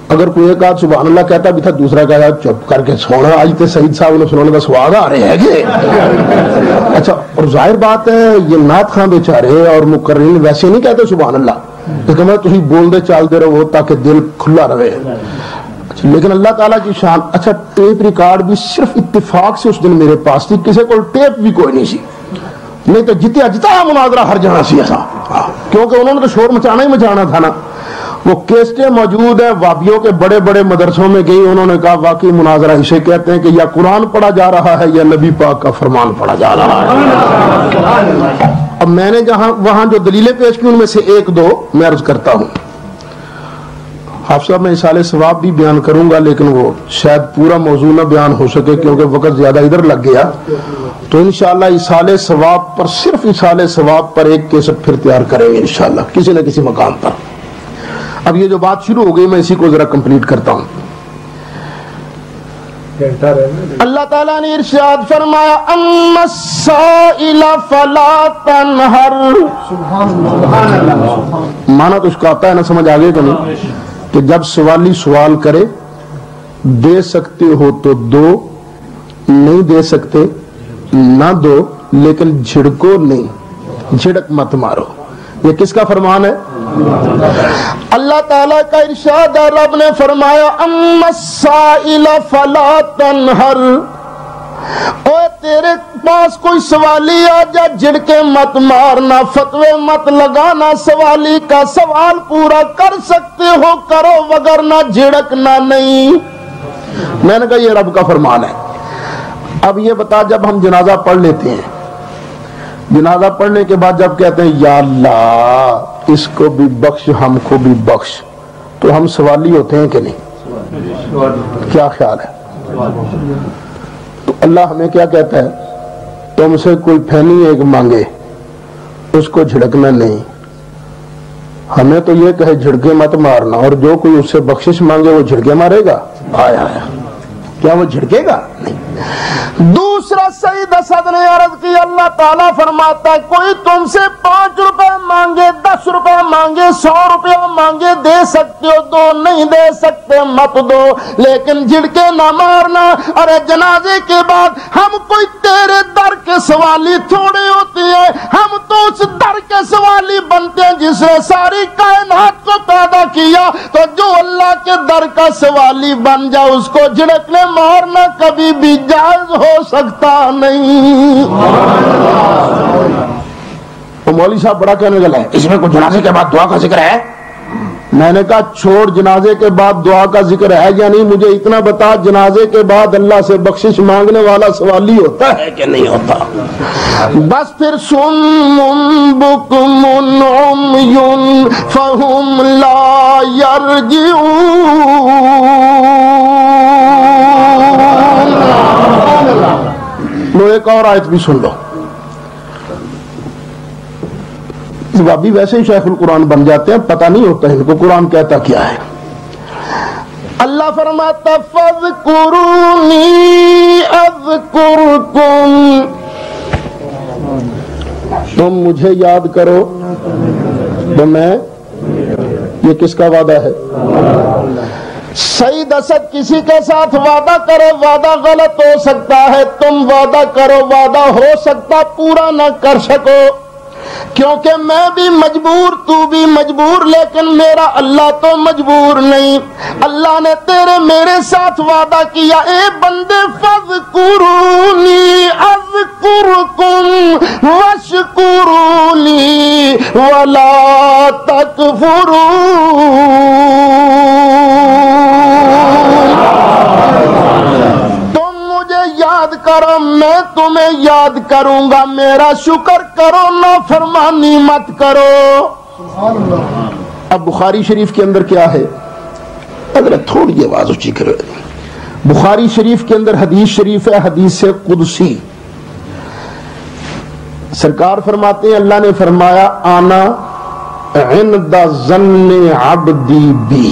[SPEAKER 2] اگر کوئی ایک آدھ سبحان اللہ کہتا بھی تھا، دوسرا کہتا چپ کر کے سونا، آج تے سعید صاحب نے سنانے کا سواد آ رہے ہیں۔ اچھا، اور ظاہر بات ہے یہ نعت خواں بیچارے اور مقررین ویسے نہیں کہتے سبحان اللہ، لیکن میں تھی بول دے چال دے رہو تاکہ دل کھلا رہے۔ اچھا، لیکن اللہ تعالیٰ کی شان، اچھا ٹیپ ریکارڈ بھی صرف اتفاق سے اس دن میرے پاس تھی، کسی کو ٹیپ بھی کوئی نہیں سی، نہیں تو جتیا جتا مناظرہ ہر جہاں سی ایسا، کیونکہ انہوں نے تو شور مچانا ہی مچانا تھا نا۔ وہ کیسٹیں موجود ہیں، وابیوں کے بڑے بڑے مدرسوں میں گئی، انہوں نے کہا واقعی مناظرہ اسے کہتے ہیں کہ یا قرآن پڑھا جا رہا ہے یا نبی پاک کا فرمان پڑھا جا رہا ہے۔ اب میں نے وہاں جو دلیلیں پیش کی ان میں سے 1-2 میں عرض کرتا ہوں۔ حافظ صاحب میں اصالِ ثواب بھی بیان کروں گا، لیکن وہ شاید پورا موضوع نہ بیان ہو سکے کیونکہ وقت زیادہ ادھر لگ گیا، تو انشاءاللہ اصالِ ثواب پر، صرف اصالِ ثواب پر ایک کیسٹ پھر تیار کریں گے انشاءاللہ کسی نہ کسی مقام پر۔ اب یہ جو بات شروع ہو گئی میں اسی کو ذرا کمپلیٹ کرتا ہوں۔ اللہ تعالیٰ نے ارشاد فرمایا اما السائل فلا تنہر، مانا تو اس کا آتا ہے نا، سمجھ آگے کہ نہیں، کہ جب سوالی سوال کرے دے سکتے ہو تو دو، نہیں دے سکتے نہ دو، لیکن جھڑکو نہیں، جھڑک مت مارو۔ یہ کس کا فرمان ہے؟ اللہ تعالیٰ کا ارشاد ہے، رب نے فرمایا اما السائل فلا تنہر، اوے تیرے پاس کوئی سوالی آ جا جھڑکے مت مارنا، فتوے مت لگانا، سوالی کا سوال پورا کر سکتے ہو کرو، وگرنہ جھڑکنا نہیں۔ میں نے کہا یہ رب کا فرمان ہے۔ اب یہ بتا، جب ہم جنازہ پڑھ لیتے ہیں، جنازہ پڑھنے کے بعد جب کہتے ہیں یا اللہ اس کو بھی بخش ہم کو بھی بخش، تو ہم سوالی ہوتے ہیں کہ نہیں؟ کیا خیال ہے؟ تو اللہ ہمیں کیا کہتا ہے؟ تم سے کوئی پھینی ایک مانگے اس کو جھڑکنا نہیں، ہمیں تو یہ کہے جھڑکے مت مارنا، اور جو کوئی اس سے بخشش مانگے وہ جھڑکے مارے گا؟ آیا کیا وہ جھڑکے گا؟ نہیں۔ دوسرا سعید اسد نے عرض کی، اللہ تعالیٰ فرماتا ہے کوئی تم سے 5 روپے مانگے، 10 روپے مانگے، 100 روپے مانگے، دے سکتے ہو دو، نہیں دے سکتے مت دو، لیکن جھڑکے نہ مارنا۔ ارے جنازے کے بعد ہم کوئی تیرے در کے سوالی تھوڑے ہوتے ہیں، ہم تو اس در کے سوالی بنتے ہیں جس نے ساری کائنات کو پیدا کیا، تو جو اللہ کے در کا سوالی بن جائے اس کو جھڑکنے مارنا کبھی بھی جائز ہو سکتا نہیں۔ وہ مولوی صاحب بڑا کہنے لگا ہے اس میں کوئی جنازے کے بعد دعا کا ذکر ہے؟ میں نے کہا چھوڑ، جنازے کے بعد دعا کا ذکر ہے یا نہیں مجھے اتنا بتا، جنازے کے بعد اللہ سے بخشش مانگنے والا سوالی ہوتا ہے کہ نہیں ہوتا؟ بس پھر صم بکم عمی فہم لا یرجعون، لو ایک اور آیت بھی سن لو. بابی ویسے ہی شیخ القرآن بن جاتے ہیں, پتہ نہیں ہوتا ہے ان کو قرآن کہتا کیا ہے. اللہ فرماتا فَاذْكُرُونِي أَذْكُرْكُمْ, تم مجھے یاد کرو تو میں, یہ کس کا وعدہ ہے؟ سعید اسد کسی کے ساتھ وعدہ کرے, وعدہ غلط ہو سکتا ہے, تم وعدہ کرو, وعدہ ہو سکتا پورا نہ کر سکو, کیونکہ میں بھی مجبور, تو بھی مجبور, لیکن میرا اللہ تو مجبور نہیں. اللہ نے تیرے میرے ساتھ وعدہ کیا, اے بندے فَاذْكُرُونِي أَذْكُرْكُمْ وَاشْكُرُوا لِي وَلَا تَكْفُرُونَ. یاد کرو, میں تمہیں یاد کروں گا, میرا شکر کرو, نافرمانی مت کرو. اب بخاری شریف کے اندر کیا ہے؟ اگر تھوڑی آواز اونچی کرو. بخاری شریف کے اندر حدیث شریف ہے, حدیث قدسی. سرکار فرماتے ہیں, اللہ نے فرمایا آنا عند ظن عبدی بی,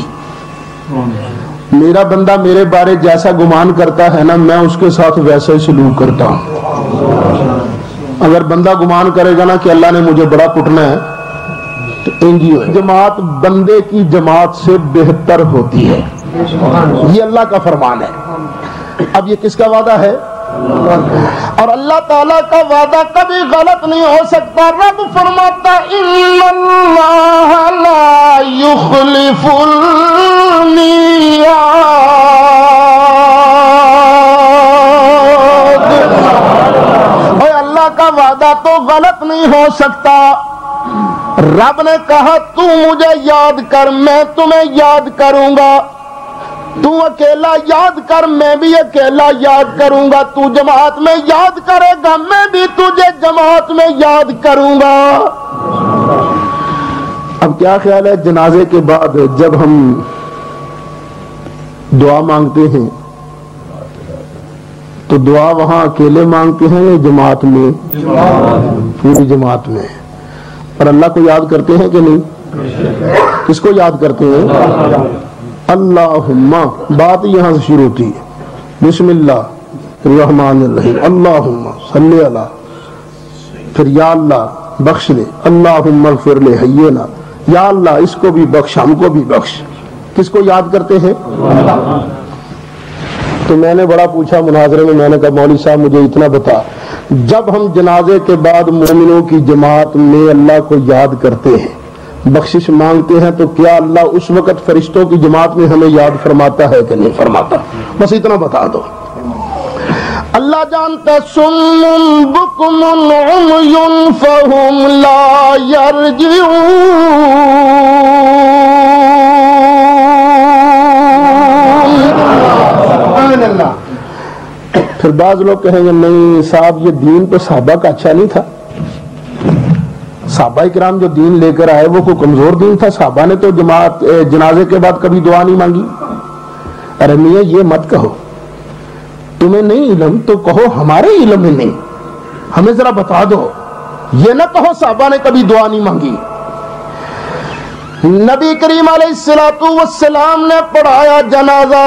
[SPEAKER 2] میرا بندہ میرے بارے جیسا گمان کرتا ہے نا, میں اس کے ساتھ ویسا ہی سلوک کرتا ہوں. اگر بندہ گمان کرے گا نا کہ اللہ نے مجھے بڑا کٹنا ہے تو انجی ہوئے. جماعت بندے کی جماعت سے بہتر ہوتی ہے, یہ اللہ کا فرمان ہے. اب یہ کس کا وعدہ ہے؟ اور اللہ تعالیٰ کا وعدہ کبھی غلط نہیں ہو سکتا. رب فرماتا ان اللہ لا یخلف المیعاد, اور اللہ کا وعدہ تو غلط نہیں ہو سکتا. رب نے کہا تو مجھے یاد کر, میں تمہیں یاد کروں گا. تو اکیلا یاد کر, میں بھی اکیلا یاد کروں گا. تو جماعت میں یاد کرے گا, میں بھی تجھے جماعت میں یاد کروں گا. اب کیا خیال ہے, جنازے کے بعد جب ہم دعا مانگتے ہیں تو دعا وہاں اکیلے مانگتے ہیں یا جماعت میں؟ پوری جماعت میں. اور اللہ کو یاد کرتے ہیں کہ نہیں؟ کس کو یاد کرتے ہیں؟ اللہم. بات یہاں سے شروع ہوتی ہے, بسم اللہ الرحمن الرحیم, اللہم صلی اللہ, پھر یا اللہ بخش لے, اللہم اغفر لے حینا, یا اللہ اس کو بھی بخش, ہم کو بھی بخش. کس کو یاد کرتے ہیں؟ تو میں نے بڑا پوچھا مناظرے میں, میں نے کہا مولوی صاحب مجھے اتنا بتا, جب ہم جنازے کے بعد مومنوں کی جماعت میں اللہ کو یاد کرتے ہیں, بخشش مانگتے ہیں, تو کیا اللہ اس وقت فرشتوں کی جماعت میں ہمیں یاد فرماتا ہے کہ نہیں فرماتا؟ بس اتنا بتا دو. اللہ جانتا سم بکم عمی فہم لا یرجعون. پھر بعض لوگ کہیں گے نہیں صاحب یہ دین تو صحابہ کا اچھا نہیں تھا, صحابہ کرام جو دین لے کر آئے وہ کوئی کمزور دین تھا, صحابہ نے تو جماعت جنازے کے بعد کبھی دعا نہیں مانگی. ارے میاں یہ مت کہو, تمہیں نہیں علم تو کہو ہمارے علم میں نہیں, ہمیں ذرا بتا دو. یہ نہ کہو صحابہ نے کبھی دعا نہیں مانگی. نبی کریم علیہ الصلوۃ والسلام نے پڑھایا جنازہ,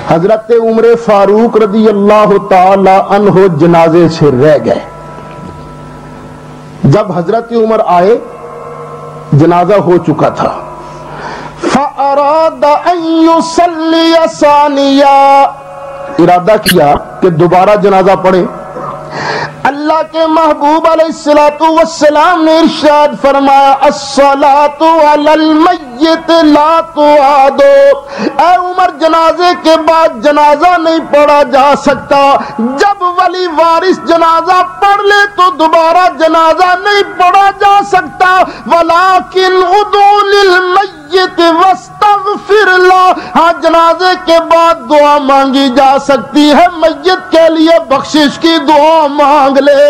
[SPEAKER 2] حضرت عمر فاروق رضی اللہ تعالی عنہ جنازے سے رہ گئے. جب حضرت عمر آئے جنازہ ہو چکا تھا, فَأَرَادَ أَن يُصَلِّيَ ثَانِيًا, ارادہ کیا کہ دوبارہ جنازہ پڑھیں. اللہ کے محبوب علیہ الصلوۃ والسلام نے ارشاد فرمایا الصلاۃ علی المیت لا تعاد. اے عمر جنازے کے بعد جنازہ نہیں پڑھا جا سکتا, جب ولی وارث جنازہ پڑھ لے تو دوبارہ جنازہ نہیں پڑھا جا سکتا. ولکن ادعو للمیت واستغفر له, ہاں جنازے کے بعد دعا مانگی جا سکتی ہے, میت کے لیے بخشش کی دعا مانگ لے.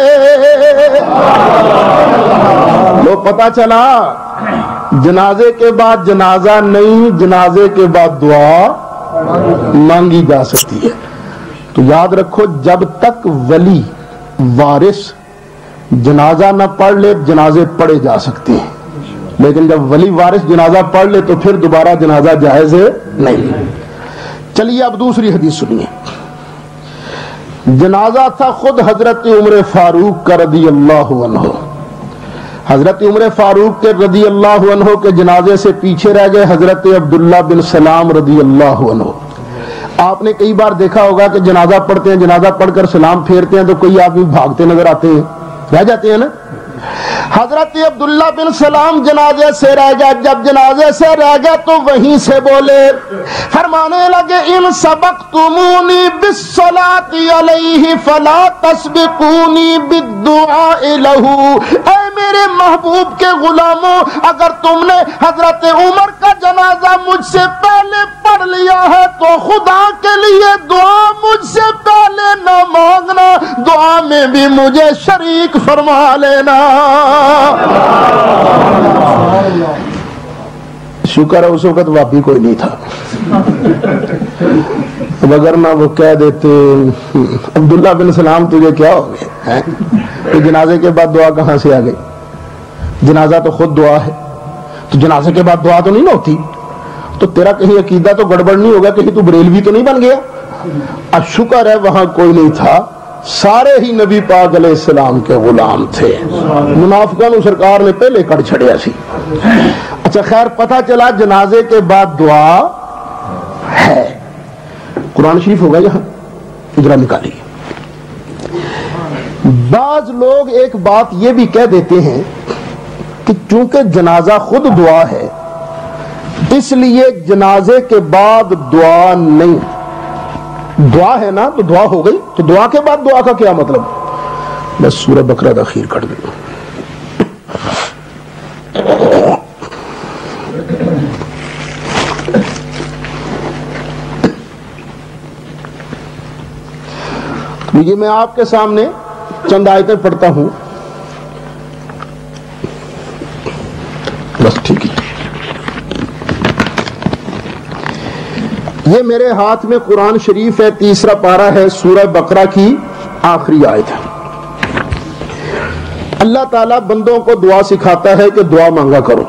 [SPEAKER 2] لو پتا چلا جنازے کے بعد جنازہ نہیں, جنازے کے بعد دعا مانگی جا سکتی ہے. تو یاد رکھو جب تک ولی وارث جنازہ نہ پڑھ لے جنازے پڑھے جا سکتے ہیں، لیکن جب ولی وارث جنازہ پڑھ لے تو پھر دوبارہ جنازہ جائز نہیں۔ چلیے اب دوسری حدیث سنیے۔ جنازہ تھا خود حضرت عمر فاروق کا رضی اللہ عنہ۔ حضرت عمر فاروق کے رضی اللہ عنہ کے جنازے سے پیچھے رہ گئے حضرت عبداللہ بن سلام رضی اللہ عنہ۔ آپ نے کئی بار دیکھا ہوگا کہ جنازہ پڑھتے ہیں، جنازہ پڑھ کر سلام پھیرتے ہیں تو کئی آدمی بھاگتے نظر آتے ہیں، رہ جاتے ہیں نا۔ حضرت عبداللہ بن سلام جنازے سے رہ گیا، جب جنازے سے رہ گیا تو وہیں سے بولے، فرمانے لگے ان سبقتمونی بالصلاۃ علیہ فلا تسبقونی بالدعاء لہ۔ اے میرے محبوب کے غلاموں، اگر تم نے حضرت عمر کا جنازہ مجھ سے پہلے پڑھ لیا ہے تو خدا کے لیے دعا مجھ سے پہلے نہ مانگنا، دعا میں بھی مجھے شریک فرما لینا۔ شکر ہے اس وقت واپی کوئی نہیں تھا، اگر نہ وہ کہہ دیتے عبداللہ بن سلام تجھے کیا ہو گیا، تو جنازے کے بعد دعا کہاں سے آ گئی؟ جنازہ تو خود دعا ہے، تو جنازے کے بعد دعا تو نہیں نہ ہوتی، تو تیرا کہیں عقیدہ تو گڑبڑ نہیں ہوگا، کہیں تو بریلوی تو نہیں بن گیا؟ اب شکر ہے وہاں کوئی نہیں تھا، سارے ہی نبی پاک علیہ السلام کے غلام تھے، منافقوں سرکار نے پہلے کر چھڑیا سی۔ اچھا خیر، پتہ چلا جنازے کے بعد دعا ہے۔ قرآن شریف ہوگا یہاں، ادھر نکالیے۔ بعض لوگ ایک بات یہ بھی کہہ دیتے ہیں کہ چونکہ جنازہ خود دعا ہے اس لیے جنازے کے بعد دعا نہیں، دعا ہے نا تو دعا ہو گئی، تو دعا کے بعد دعا کا کیا مطلب؟ بس سورہ بقرہ اخیر کر دیں۔ یہ میں آپ کے سامنے چند آیتیں پڑھتا ہوں، بس ٹھیک ہے۔ یہ میرے ہاتھ میں قرآن شریف ہے، تیسرا پارہ ہے، سورہ بقرہ کی آخری آیت ہے۔ اللہ تعالیٰ بندوں کو دعا سکھاتا ہے کہ دعا مانگا کرو۔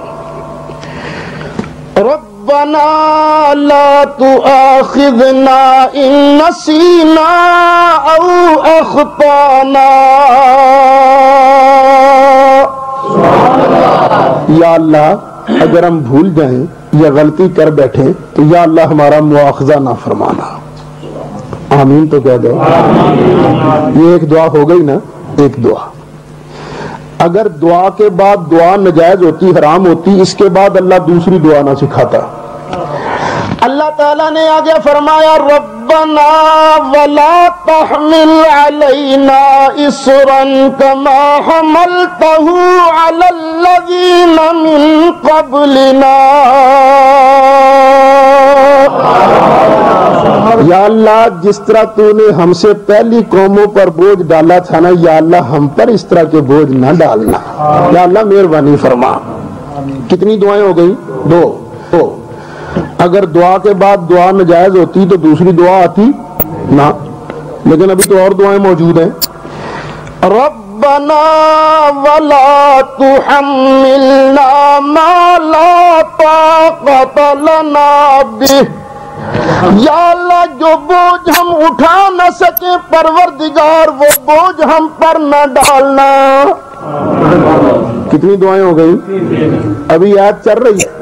[SPEAKER 2] ربنا لا تؤاخذنا ان نسینا او اخطانا، یا اللہ اگر ہم بھول جائیں یا غلطی کر بیٹھیں تو یا اللہ ہمارا مواخذہ نہ فرمانا۔ آمین تو کہہ دو۔ یہ ایک دعا ہو گئی نا، ایک دعا۔ اگر دعا کے بعد دعا نجائز ہوتی، حرام ہوتی، اس کے بعد اللہ دوسری دعا نہ سکھاتا۔ اللہ تعالیٰ نے آگے فرمایا ربنا ولا تحمل علینا اصرا کما حملته علی الذین من قبلنا، یا اللہ جس طرح تو نے ہم سے پہلی قوموں پر بوجھ ڈالا تھا نا، یا اللہ ہم پر اس طرح کے بوجھ نہ ڈالنا، یا اللہ مہربانی فرما۔ کتنی دعائیں ہو گئی؟ دو۔ اگر دعا کے بعد دعا نجائز ہوتی تو دوسری دعا آتی نہ، لیکن ابھی تو اور دعائیں موجود ہیں۔ ربنا ولا تحملنا ما لا طاقت لنا به، یا اللہ جو بوجھ ہم اٹھا نہ سکے پروردگار وہ بوجھ ہم پر نہ ڈالنا۔ کتنی دعائیں ہو گئی؟ ابھی آیت چل رہی ہے،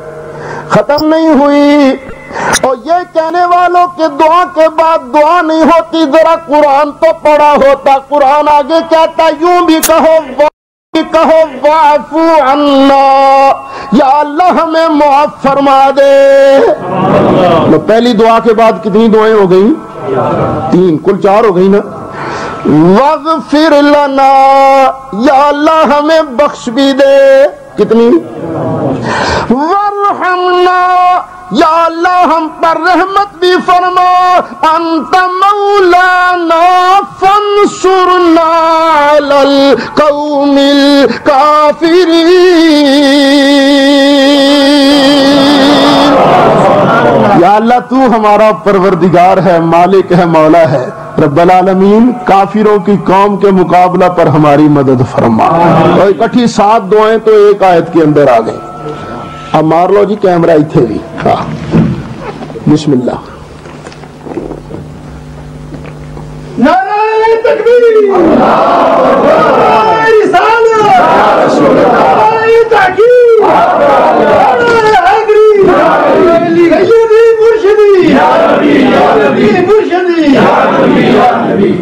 [SPEAKER 2] ختم نہیں ہوئی۔ اور یہ کہنے والوں کہ دعا کے بعد دعا نہیں ہوتی، ذرا قرآن تو پڑھا ہوتا۔ قرآن آگے کہتا یوں بھی کہو واعفو عنا، یا اللہ ہمیں معاف فرما دے۔ پہلی دعا کے بعد کتنی دعائیں ہو گئی؟ تین، کل چار ہو گئی نا۔ واغفر لنا، یا اللہ ہمیں بخش بھی دے، کتنی؟ وارحمنا، یا اللہ ہم پر رحمت بھی فرما، انت مولانا فانصرنا علی القوم الکافرین۔ یا اللہ تو ہمارا پروردگار ہے، مالک ہے، مولا ہے، رب العالمین کافروں کی قوم کے مقابلہ پر ہماری مدد فرما۔ اور اکٹھی 7 دعائیں تو ایک آیت کے اندر آ گئیں۔ اب مار لو جی کیمرہ اتھے بھی، ہاں بسم اللہ۔
[SPEAKER 3] نعرہ تکبیر، نعرہ رسالت، نعرہ تحقیق، نعرہ حیدری، سیدی مرشدی، مرشدی۔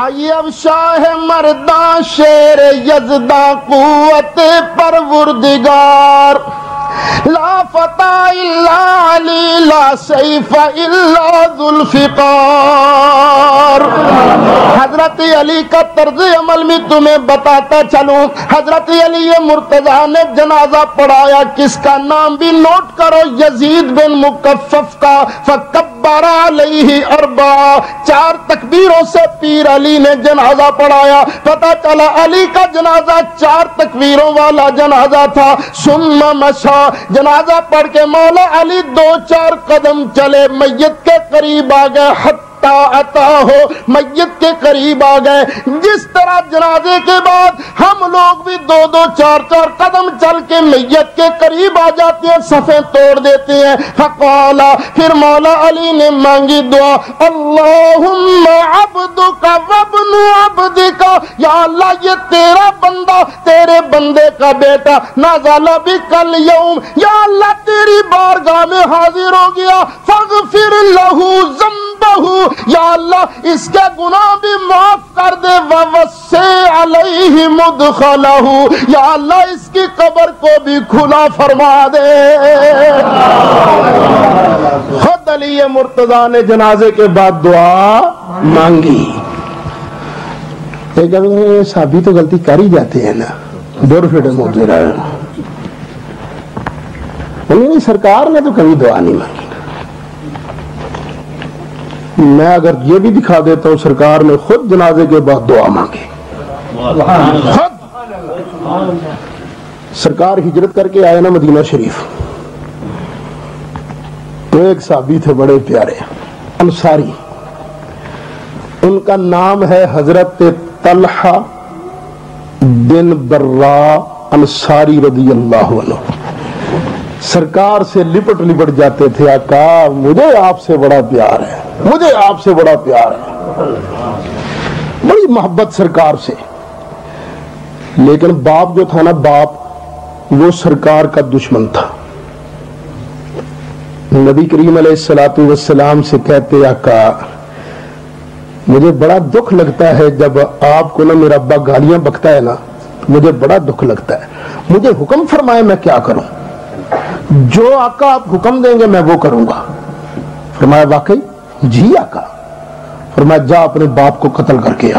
[SPEAKER 2] آئیے اب شاہ مرداں شیر یزداں قوت پروردگار، لا فتح الا علی، لا سیف الا ذوالفقار۔ حضرت علی کا طرز عمل میں تمہیں بتاتا چلوں۔ حضرت علی مرتضیٰ نے جنازہ پڑھایا، کس کا نام بھی نوٹ کرو، یزید بن مکفف کا۔ فکبر علیہ 4 4 تکبیروں سے پیر علی نے جنازہ پڑھایا۔ پتہ چلا علی کا جنازہ 4 تکبیروں والا جنازہ تھا۔ ثم مشا، جنازہ پڑھ کے مولا علی 2-4 قدم چلے، میت کے قریب آ گئے، عطا ہو میت کے قریب آ گئے۔ جس طرح جنازے کے بعد ہم لوگ بھی 2-4 قدم چل کے میت کے قریب آ جاتے ہیں، صفیں توڑ دیتے ہیں۔ فقالا، پھر مولا علی نے مانگی دعا، اللہم عبدک وابن عبدک، یا اللہ یہ تیرا بندہ، تیرے بندے کا بیٹا، نازل بک اليوم، یا اللہ تیری بارگاہ میں حاضر ہو گیا، فاغفر لہ ذنبہ، یا اللہ اس کے گناہ بھی معاف کر دے، ووسع علیہ مدخلہ، یا اللہ اس کی قبر کو بھی کھلا فرما دے۔ خود علی مرتضیٰ نے جنازے کے بعد دعا مانگی۔ لیکن صحابی تو غلطی کر ہی جاتے ہیں نا، دور فٹے موجود رہے ہیں، سرکار نے تو کبھی دعا نہیں مانگی۔ میں اگر یہ بھی دکھا دیتا ہوں، سرکار نے خود جنازے کے بعد دعا مانگی، خود سرکار ہجرت کر کے آئے نا مدینہ شریف، تو ایک صحابی تھے بڑے پیارے انصاری، ان کا نام ہے حضرت طلحہ بن برا انصاری رضی اللہ عنہ۔ سرکار سے لپٹ جاتے تھے، آقا مجھے آپ سے بڑا پیار ہے، مجھے آپ سے بڑا پیار ہے، بڑی محبت سرکار سے۔ لیکن باپ جو تھا نا، باپ وہ سرکار کا دشمن تھا۔ نبی کریم علیہ السلام سے کہتے، آقا مجھے بڑا دکھ لگتا ہے جب آپ کو نا میرا ابا گالیاں بکتا ہے نا، مجھے بڑا دکھ لگتا ہے، مجھے حکم فرمائے میں کیا کروں؟ جو آقا آپ حکم دیں گے میں وہ کروں گا۔ فرمایا واقعی؟ جی آقا۔ فرمایا جا اپنے باپ کو قتل کر کے آ،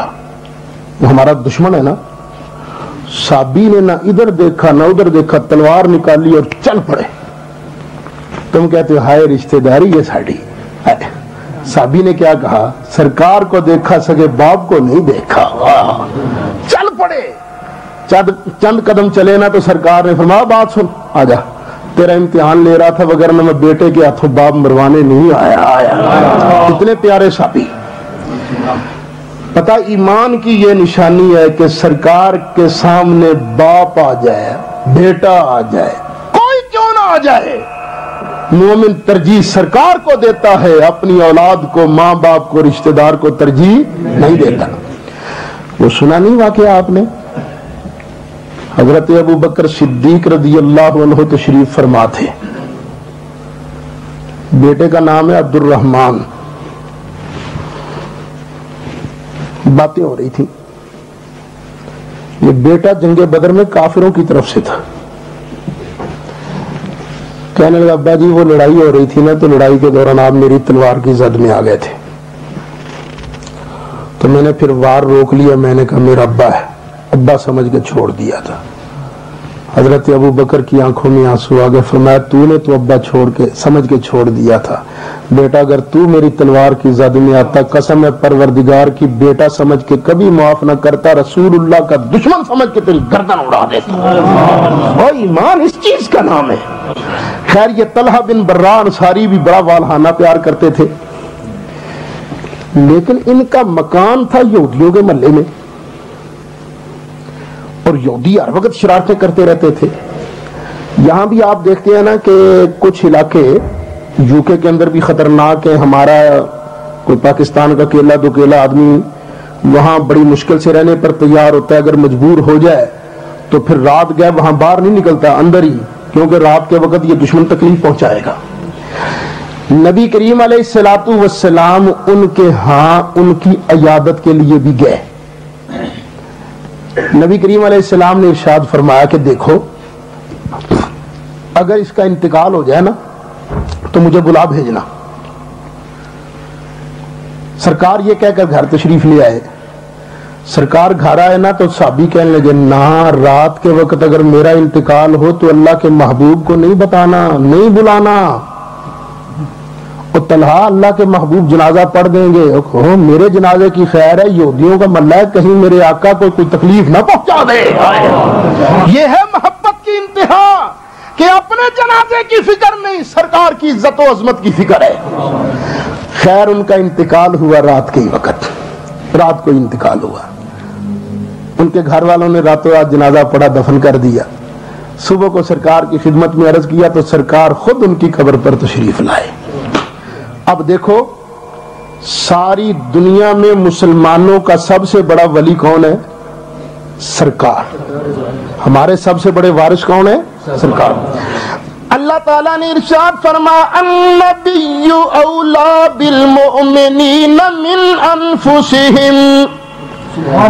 [SPEAKER 2] وہ ہمارا دشمن ہے نا۔ صحابی نے نہ ادھر دیکھا نہ ادھر دیکھا، تلوار نکالی اور چل پڑے۔ تم کہتے ہو ہائے رشتہ داری ہے ساڑی۔ صحابی نے کیا کہا، سرکار کو دیکھا سگے باپ کو نہیں دیکھا۔ چل پڑے، چند قدم چلے نا تو سرکار نے فرمایا بات سن، آجا تیرا امتحان لے رہا تھا، وگرنہ میں بیٹے کے ہاتھوں باپ مروانے نہیں آیا۔ اتنے پیارے صحابی۔ پتہ ایمان کی یہ نشانی ہے کہ سرکار کے سامنے باپ آ جائے، بیٹا آ جائے، کوئی کیوں نہ آ جائے، مومن ترجیح سرکار کو دیتا ہے، اپنی اولاد کو، ماں باپ کو، رشتہ دار کو ترجیح نہیں دیتا۔ وہ سنا نہیں واقعہ آپ نے؟ حضرت ابو بکر صدیق رضی اللہ عنہ تشریف فرما تھے، بیٹے کا نام ہے عبد الرحمن۔ باتیں ہو رہی تھی، یہ بیٹا جنگ بدر میں کافروں کی طرف سے تھا۔ کہنے لگا ابا جی وہ لڑائی ہو رہی تھی نا، تو لڑائی کے دوران آپ میری تلوار کی زد میں آ گئے تھے، تو میں نے پھر وار روک لیا، میں نے کہا میرا ابا ہے، ابا سمجھ کے چھوڑ دیا تھا۔ حضرت ابو بکر کی آنکھوں میں آنسو آ گئے. فرمایا تو نے تو ابا چھوڑ کے سمجھ کے چھوڑ دیا تھا بیٹا, اگر تو میری تلوار کی زد میں آتا قسم ہے پروردگار کی بیٹا سمجھ کے کبھی معاف نہ کرتا, رسول اللہ کا دشمن سمجھ کے تیری گردن اڑا دیتا. اور ایمان اس چیز کا نام ہے. خیر یہ طلحہ بن برا انصاری بھی بڑا والہانہ پیار کرتے تھے, لیکن ان کا مکان تھا یہودیوں کے محلے میں, اور یہودی ہر وقت شرارتیں کرتے رہتے تھے. یہاں بھی آپ دیکھتے ہیں نا کہ کچھ علاقے یو کے اندر بھی خطرناک ہیں. ہمارا کوئی پاکستان کا اکیلا دو اکیلا آدمی وہاں بڑی مشکل سے رہنے پر تیار ہوتا ہے, اگر مجبور ہو جائے تو پھر رات گئے وہاں باہر نہیں نکلتا, اندر ہی, کیونکہ رات کے وقت یہ دشمن تکلیف پہنچائے گا. نبی کریم علیہ الصلوۃ والسلام ان کے ہاں ان کی عیادت کے لیے بھی گئے. نبی کریم علیہ السلام نے ارشاد فرمایا کہ دیکھو اگر اس کا انتقال ہو جائے نا تو مجھے بلا بھیجنا. سرکار یہ کہہ کر گھر تشریف لے آئے. سرکار گھر آئے نا تو صحابی کہنے لگے نہ رات کے وقت اگر میرا انتقال ہو تو اللہ کے محبوب کو نہیں بتانا, نہیں بلانا. اور طلحہ اللہ کے محبوب جنازہ پڑھ دیں گے, میرے جنازے کی خیر ہے, یہودیوں کا ملہ ہے, کہیں میرے آقا کو کوئی تکلیف نہ پہنچا دے. یہ ہے محبت کی انتہا کہ اپنے جنازے کی فکر نہیں, سرکار کی عزت و عظمت کی فکر ہے. خیر ان کا انتقال ہوا رات کے ہی وقت, رات کو انتقال ہوا. ان کے گھر والوں نے راتوں رات جنازہ پڑھا, دفن کر دیا. صبح کو سرکار کی خدمت میں عرض کیا تو سرکار خود ان کی قبر پر تشریف لائے. اب دیکھو ساری دنیا میں مسلمانوں کا سب سے بڑا ولی کون ہے؟ سرکار. ہمارے سب سے بڑے وارث کون ہے؟ سرکار. اللہ تعالیٰ نے ارشاد فرمایا النبی اولا بالمؤمنین من انفسہم,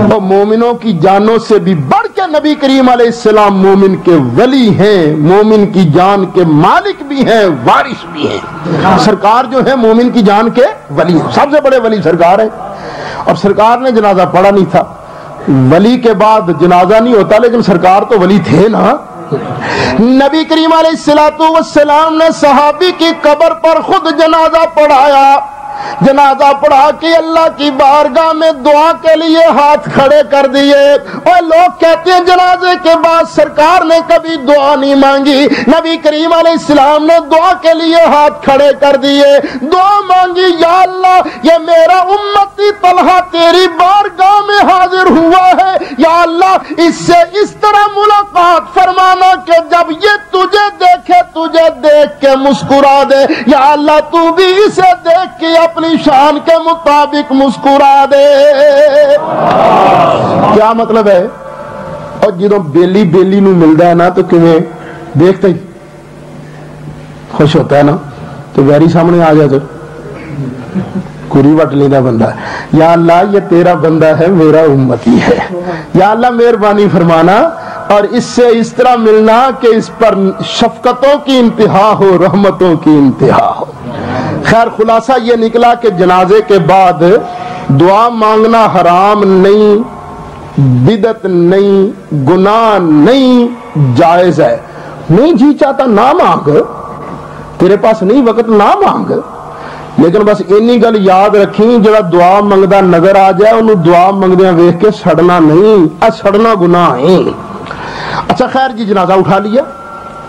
[SPEAKER 2] تو مومنوں کی جانوں سے بھی بڑھ کے نبی کریم علیہ السلام مومن کے ولی ہیں, مومن کی جان کے مالک بھی ہیں, وارث بھی ہیں. سرکار جو ہے مومن کی جان کے ولی ہیں, سب سے بڑے ولی سرکار ہیں. اور سرکار نے جنازہ پڑھا نہیں تھا. ولی کے بعد جنازہ نہیں ہوتا, لیکن سرکار تو ولی تھے نا. نبی کریم علیہ الصلوۃ والسلام نے صحابی کی قبر پر خود جنازہ پڑھایا. جنازہ پڑھا کے اللہ کی بارگاہ میں دعا کے لیے ہاتھ کھڑے کر دیے. اور لوگ کہتے ہیں جنازے کے بعد سرکار نے کبھی دعا نہیں مانگی. نبی کریم علیہ السلام نے دعا کے لیے ہاتھ کھڑے کر دیے, دعا مانگی, یا اللہ یہ میرا امتی طلحہ تیری بارگاہ میں حاضر ہوا ہے, یا اللہ اس سے اس طرح ملاقات فرمانا کہ جب یہ تجھے دیکھے تجھے دیکھ کے مسکرا دے, یا اللہ تو بھی اسے دیکھ کے اپنی شان کے مطابق مسکرا دے. کیا مطلب ہے؟ اور جدو بیلی بیلی نو ملتا ہے نا تو کیویں دیکھتے ہی خوش ہوتا ہے نا, تو ویری سامنے آ جائے تو کوری وٹ لینا بندہ ہے. یا اللہ یہ تیرا بندہ ہے, میرا امتی ہے, یا اللہ مہربانی فرمانا اور اس سے اس طرح ملنا کہ اس پر شفقتوں کی انتہا ہو, رحمتوں کی انتہا ہو. خیر خلاصہ یہ نکلا کہ جنازے کے بعد دعا مانگنا حرام نہیں, بدعت نہیں, گناہ نہیں, جائز ہے. نہیں جی چاہتا نہ مانگ, تیرے پاس نہیں وقت نہ مانگ, لیکن بس اینی گل یاد رکھی جڑا دعا منگدا نظر آ جائے انہوں دعا منگدیاں ویکھ کے سڑنا نہیں, سڑنا گناہ ہے. اچھا خیر جی جنازہ اٹھا لیا.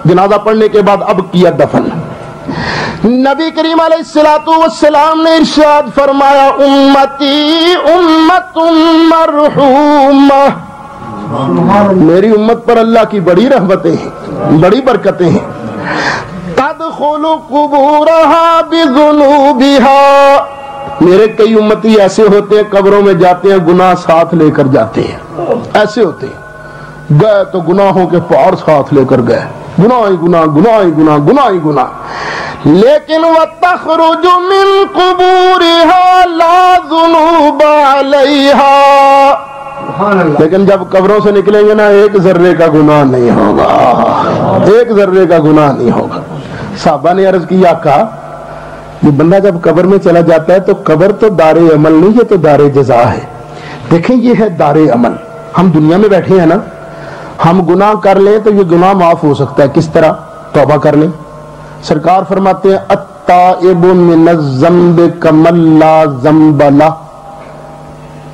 [SPEAKER 2] جنازہ پڑھنے کے بعد اب کیا دفن. نبی کریم علیہ الصلوۃ والسلام نے ارشاد فرمایا امتی امت مرحومہ, میری امت پر اللہ کی بڑی رحمتیں ہیں, بڑی برکتیں ہیں. تدخل قبورها بذنوبها, میرے کئی امتی ایسے ہوتے ہیں قبروں میں جاتے ہیں گناہ ساتھ لے کر جاتے ہیں, ایسے ہوتے ہیں. گئے تو گناہوں کے پہاڑ ساتھ لے کر گئے, گناہ ہی گناہ, گناہ ہی گناہ, گناہ ہی گناہ. لیکن وَتَخْرُجُ مِن قُبُورِهَا لَا ذُنُوبَ عَلَيْهَا, لیکن جب قبروں سے نکلیں گے نا ایک ذرے کا گناہ نہیں ہوگا, ایک ذرے کا گناہ نہیں ہوگا. صحابہ نے عرض کی آقا یہ بندہ جب قبر میں چلا جاتا ہے تو قبر تو دار عمل نہیں, یہ تو دار جزا ہے. دیکھیں یہ ہے دار عمل. ہم دنیا میں بیٹھے ہیں نا, ہم گناہ کر لیں تو یہ گناہ معاف ہو سکتا ہے. کس طرح؟ توبہ کر لیں. سرکار فرماتے ہیں التائب من الذنب کمن لا ذنب لہ.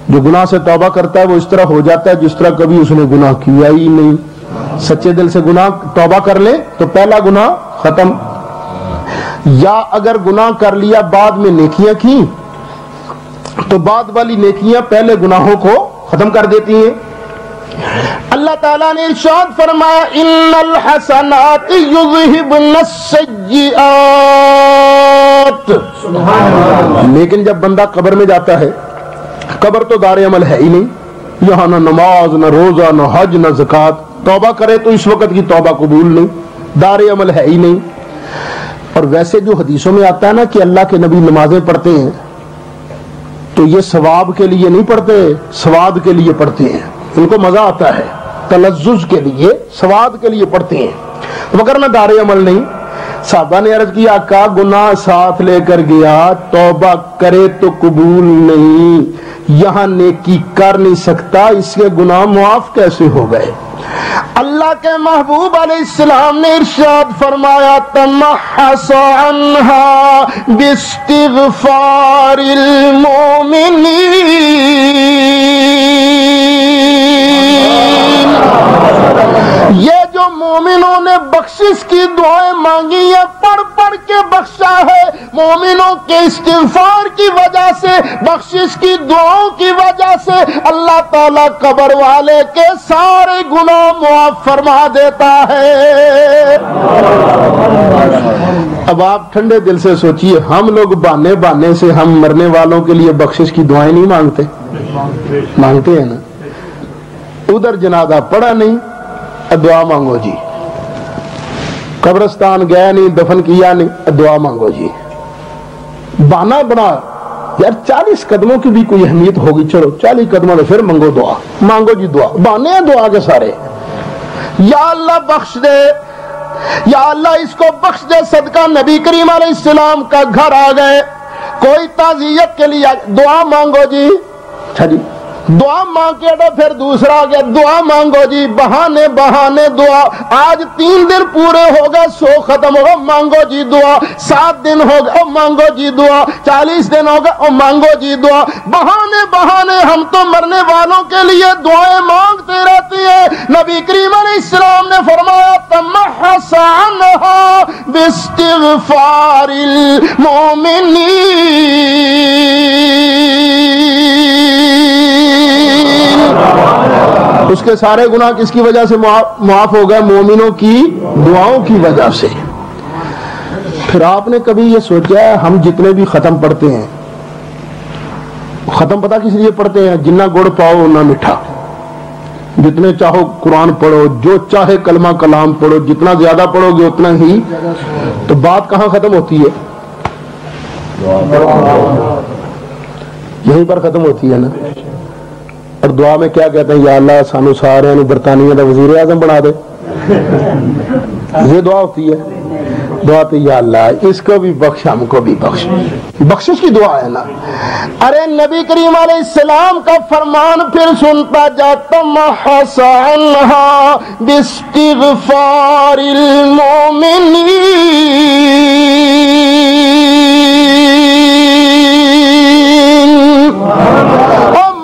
[SPEAKER 2] جو گناہ سے توبہ کرتا ہے وہ اس طرح ہو جاتا ہے جس طرح کبھی اس نے گناہ کیا ہی نہیں. سچے دل سے گناہ توبہ کر لیں تو پہلا گناہ ختم. یا اگر گناہ کر لیا بعد میں نیکیاں کی تو بعد والی نیکیاں پہلے گناہوں کو ختم کر دیتی ہیں. اللہ تعالیٰ نے ارشاد فرمایا ان الحسنات یذہبن السیئات. لیکن جب بندہ قبر میں جاتا ہے، قبر تو دار عمل ہے ہی نہیں، یہاں نہ نماز نہ روزہ نہ حج نہ زکوٰۃ. توبہ کرے تو اس وقت کی توبہ قبول نہیں، دار عمل ہے ہی نہیں. اور ویسے جو حدیثوں میں آتا ہے نا کہ اللہ کے نبی نمازیں پڑھتے ہیں تو یہ ثواب کے لیے نہیں پڑھتے، سواد کے لیے پڑھتے ہیں. ان کو مزہ آتا ہے، تلذذ کے لیے، سواد کے لیے پڑھتے ہیں، مگر نہ دار عمل نہیں. صحابہ نے عرض کیا آقا گناہ ساتھ لے کر گیا، توبہ کرے تو قبول نہیں، یہاں نیکی کر نہیں سکتا، اس کے گناہ معاف کیسے ہو گئے؟ اللہ کے محبوب علیہ السلام نے ارشاد فرمایا تمحص عنہا باستغفار المؤمنین. یہ جو مومنوں نے بخشش کی دعائیں مانگی ہیں پڑھ پڑھ کے بخشا ہے. مومنوں کے استغفار کی وجہ سے، بخشش کی دعاؤں کی وجہ سے اللہ تعالیٰ قبر والے کے سارے گناہ معاف فرما دیتا ہے. اب آپ ٹھنڈے دل سے سوچئے، ہم لوگ بہانے سے ہم مرنے والوں کے لیے بخشش کی دعائیں نہیں مانگتے؟ مانگتے ہیں نا. ادھر جنازہ پڑا نہیں، دعا مانگو جی. قبرستان گیا نہیں، دفن کیا نہیں، دعا مانگو جی. بہانہ بنا یار 40 قدموں کی بھی کوئی اہمیت ہوگی، چلو 40 قدموں میں پھر مانگو دعا، مانگو جی دعا. بہانے ہیں دعا کے سارے. یا اللہ بخش دے، یا اللہ اس کو بخش دے، صدقہ نبی کریم علیہ السلام کا گھر آ گئے، کوئی تعزیت کے لیے دعا مانگو جی. اچھا جی دعا مانگ کے تو پھر دوسرا آ گیا، دعا مانگو جی. بہانے بہانے دعا. آج 3 دن پورے ہو گئے، 100 ختم ہو گئے، مانگو جی دعا. 7 دن ہو گئے، مانگو جی دعا. 40 دن ہو گئے، مانگو جی دعا. بہانے بہانے ہم تو مرنے والوں کے لیے دعائیں مانگتے رہتے ہیں. نبی کریم علیہ السلام نے فرمایا تمحص عنہا باستغفار المؤمنین. اس کے سارے گناہ کس کی وجہ سے معاف ہو گئے؟ مومنوں کی دعاؤں کی وجہ سے. پھر آپ نے کبھی یہ سوچا ہے ہم جتنے بھی ختم پڑھتے ہیں، ختم پتہ کس لیے پڑھتے ہیں؟ جنہ گڑ پاؤ نہ میٹھا. جتنے چاہو قرآن پڑھو، جو چاہے کلمہ کلام پڑھو، جتنا زیادہ پڑھو گے اتنا ہی. تو بات کہاں ختم ہوتی ہے؟ یہیں پر ختم ہوتی ہے نا. اور دعا میں کیا کہتے ہیں؟ یا اللہ سانو سارے برطانیہ کا وزیر اعظم بنا دے. یہ دعا ہوتی ہے. دعا تو یا اللہ اس کو بھی بخش، ہم کو بھی بخش. بخشش کی دعا ہے نا. ارے نبی کریم علیہ السلام کا فرمان پھر سنتا جاتا تمحص عنہا باستغفار المؤمنین.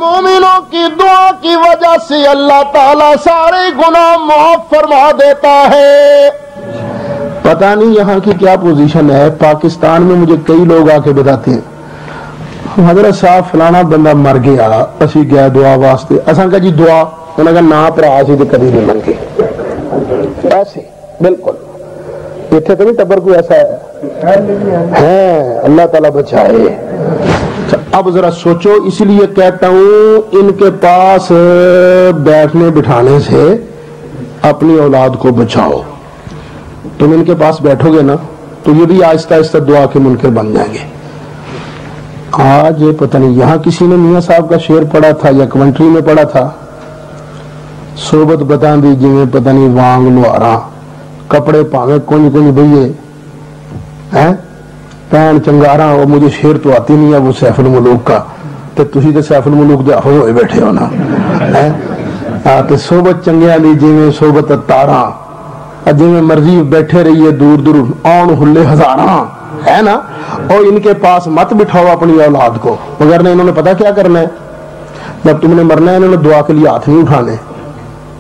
[SPEAKER 2] مومنوں کی دعا کی وجہ سے اللہ تعالیٰ سارے گناہ معاف فرما دیتا ہے. پتہ نہیں یہاں کی کیا پوزیشن ہے. پاکستان میں مجھے کئی لوگ آ کے بتاتے ہیں حضرت صاحب فلانا بندہ مر گیا، اسی گیا دعا واسطے. اساں کہا جی دعا، انہوں نے کہا نا پرا اسی تو کبھی نہیں منگے. ایسے بالکل اتنے تو نہیں ٹبر کوئی ایسا ہے. اللہ تعالیٰ بچائے. اب ذرا سوچو، اس لیے کہتا ہوں ان کے پاس بیٹھنے بٹھانے سے اپنی اولاد کو بچاؤ. تم ان کے پاس بیٹھو گے نا تو یہ بھی آہستہ آہستہ دعا کے منکر بن جائیں گے. آج پتہ نہیں یہاں کسی نے میاں صاحب کا شعر پڑھا تھا یا کمنٹری میں پڑھا تھا، صحبت بتا دی جی پتہ نہیں وانگ لوہارا کپڑے پاوے کونج کونج بھئیے ہیں پین چنگارا. وہ مجھے شعر تو آتی نہیں ہے وہ سیف الملوک کا، تو تسی تو سیف الملوک دے حافظ ہوئے بیٹھے ہو نا. تے صحبت چنگیاں دی جویں صحبت تاراں جویں مرضی بیٹھے رہیے دور دور آن ہلے ہزاراں ہے نا. اور ان کے پاس مت بٹھاؤ اپنی اولاد کو مگر نے انہوں نے پتا کیا کرنا ہے جب تم نے مرنا ہے انہوں نے دعا کے لیے ہاتھ نہیں اٹھانے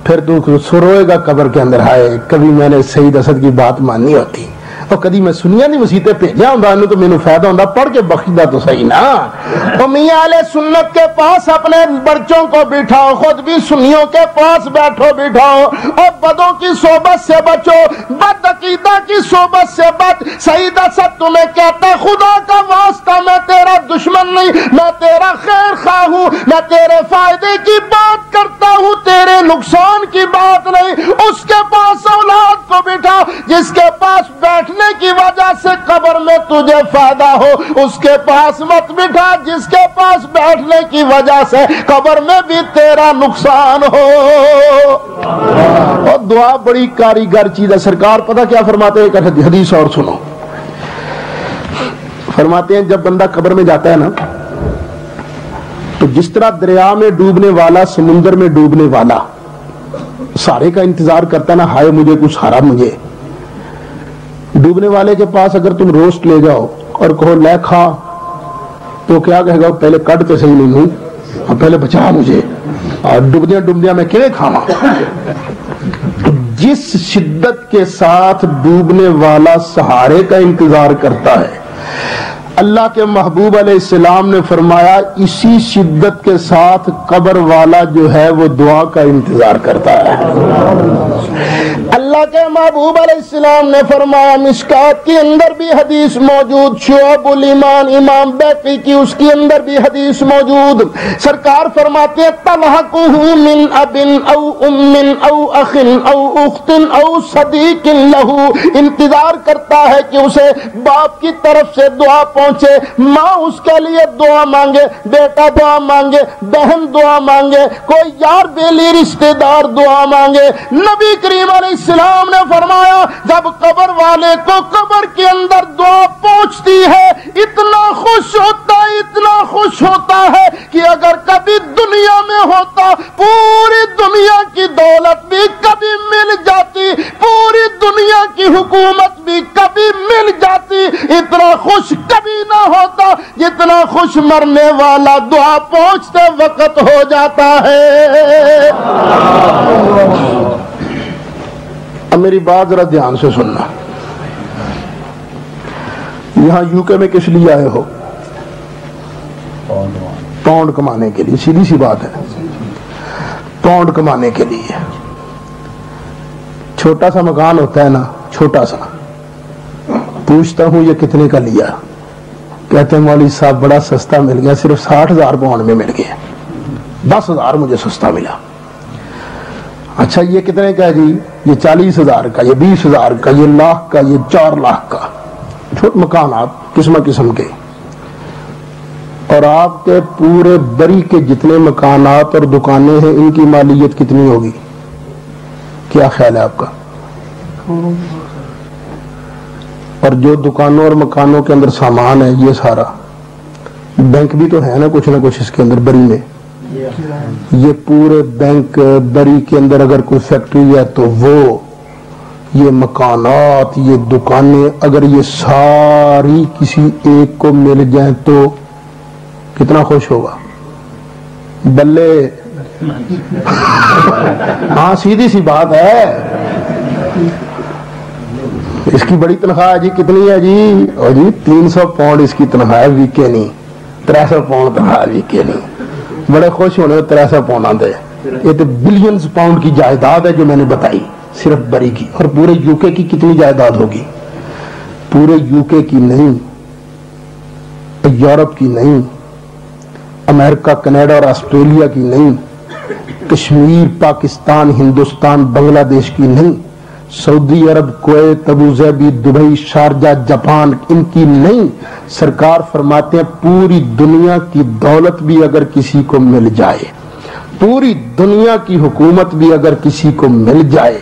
[SPEAKER 2] پھر تو سروئے گا قبر کے اندر ہائے کبھی میں نے سید اسد کی بات مانی ہوتی اور کدی میں سنیا نہیں مسیطے بھیجا ہوں تو مینوں فائدہ ہوتا پڑھ کے بخشدہ تو صحیح نا. تو میاں علیہ سنت کے پاس اپنے بچوں کو بٹھاؤ خود بھی سنیوں کے پاس بیٹھو بٹھاؤ اور بدوں کی صحبت سے بچو بد عقیدہ کی صحبت سے بچ. سید اسد تمہیں کہتا خدا کا واسطہ میں تیرا دشمن نہیں میں تیرا خیر خواہ ہوں میں تیرے فائدے کی بات کرتا ہوں تیرے نقصان کی بات نہیں. اس کے پاس اولاد کو بٹھا جس کے پاس بیٹھ کی وجہ سے قبر میں تجھے فائدہ ہو اس کے پاس مت بٹھا جس کے پاس بیٹھنے کی وجہ سے قبر میں بھی تیرا نقصان ہو. اور دعا بڑی کاریگر چیز ہے. سرکار پتہ کیا فرماتے ہیں ایک حدیث اور سنو. فرماتے ہیں جب بندہ قبر میں جاتا ہے نا تو جس طرح دریا میں ڈوبنے والا سمندر میں ڈوبنے والا سارے کا انتظار کرتا ہے نا ہائے مجھے کچھ سارا مجھے. ڈوبنے والے کے پاس اگر تم روسٹ لے جاؤ اور کہو لے کھا تو کیا کہے گا پہلے کٹ تو صحیح نہیں ہوں پہلے بچا مجھے اور ڈوبدیاں ڈوبدیاں میں کیوں کھاواں. جس شدت کے ساتھ ڈوبنے والا سہارے کا انتظار کرتا ہے اللہ کے محبوب علیہ السلام نے فرمایا اسی شدت کے ساتھ قبر والا جو ہے وہ دعا کا انتظار کرتا ہے. اللہ کے محبوب علیہ السلام نے فرمایا مشکات کے اندر بھی حدیث موجود شعب الایمان امام بیقی کی اس کے اندر بھی حدیث موجود. سرکار فرماتے ہیں تلحقہ من اب او ام او اخ او اخت او صدیق لہ انتظار کرتا ہے کہ اسے باپ کی طرف سے دعا پہنچے ماں اس کے لیے دعا مانگے بیٹا دعا مانگے بہن دعا مانگے کوئی یار بیلی رشتہ دار دعا مانگے. نبی کریم علیہ السلام نے فرمایا جب قبر والے کو قبر کے اندر دعا پہنچتی ہے اتنا خوش ہوتا ہے کہ اگر کبھی دنیا میں ہوتا پوری دنیا کی دولت بھی کبھی مل جاتی پوری دنیا کی حکومت بھی کبھی مل جاتی اتنا خوش کبھی نہ ہوتا جتنا خوش مرنے والا دعا پہنچتے وقت ہو جاتا ہے. اب میری بات ذرا دھیان سے سننا. یہاں یو کے میں کس لیے آئے ہو پاؤنڈ کمانے کے لیے. سیدھی سی بات ہے پاؤنڈ کمانے کے لیے. چھوٹا سا مکان ہوتا ہے نا چھوٹا سا پوچھتا ہوں یہ کتنے کا لیا کہتے ہیں مولوی صاحب بڑا سستا مل گیا صرف 60,000 پاؤنڈ میں مل گیا 10,000 مجھے سستا ملا. اچھا یہ کتنے کا ہے جی یہ 40,000 کا یہ 20,000 کا یہ لاکھ کا یہ 4 لاکھ کا. چھوٹ مکانات قسم کے اور آپ کے پورے بری کے جتنے مکانات اور دکانیں ہیں ان کی مالیت کتنی ہوگی کیا خیال ہے آپ کا. اور جو دکانوں اور مکانوں کے اندر سامان ہے یہ سارا بینک بھی تو ہے نا کچھ اس کے اندر بری میں. یہ پورے بینک بری کے اندر اگر کوئی فیکٹری ہے تو وہ یہ مکانات یہ دکانیں اگر یہ ساری کسی ایک کو مل جائیں تو کتنا خوش ہوگا بلے. ہاں سیدھی سی بات ہے. اس کی بڑی تنخواہ ہے جی کتنی ہے جی اور جی 300 پاؤنڈ اس کی تنخواہ ہے ویکے نہیں 300 پاؤنڈ تنخواہ ویکے نہیں. بڑے خوش ہونے 300 پاؤنڈ آتے. یہ تو بلینز پاؤنڈ کی جائیداد ہے جو میں نے بتائی صرف بری کی. اور پورے یو کے کی کتنی جائیداد ہوگی پورے یو کے کی نہیں یورپ کی نہیں امریکہ کینیڈا اور آسٹریلیا کی نہیں کشمیر پاکستان ہندوستان بنگلہ دیش کی نہیں Saudi Arab Kuwait Abu Dhabi Dubai Sharjah Japan ان کی نہیں. سرکار فرماتے ہیں پوری دنیا کی دولت بھی اگر کسی کو مل جائے پوری دنیا کی حکومت بھی اگر کسی کو مل جائے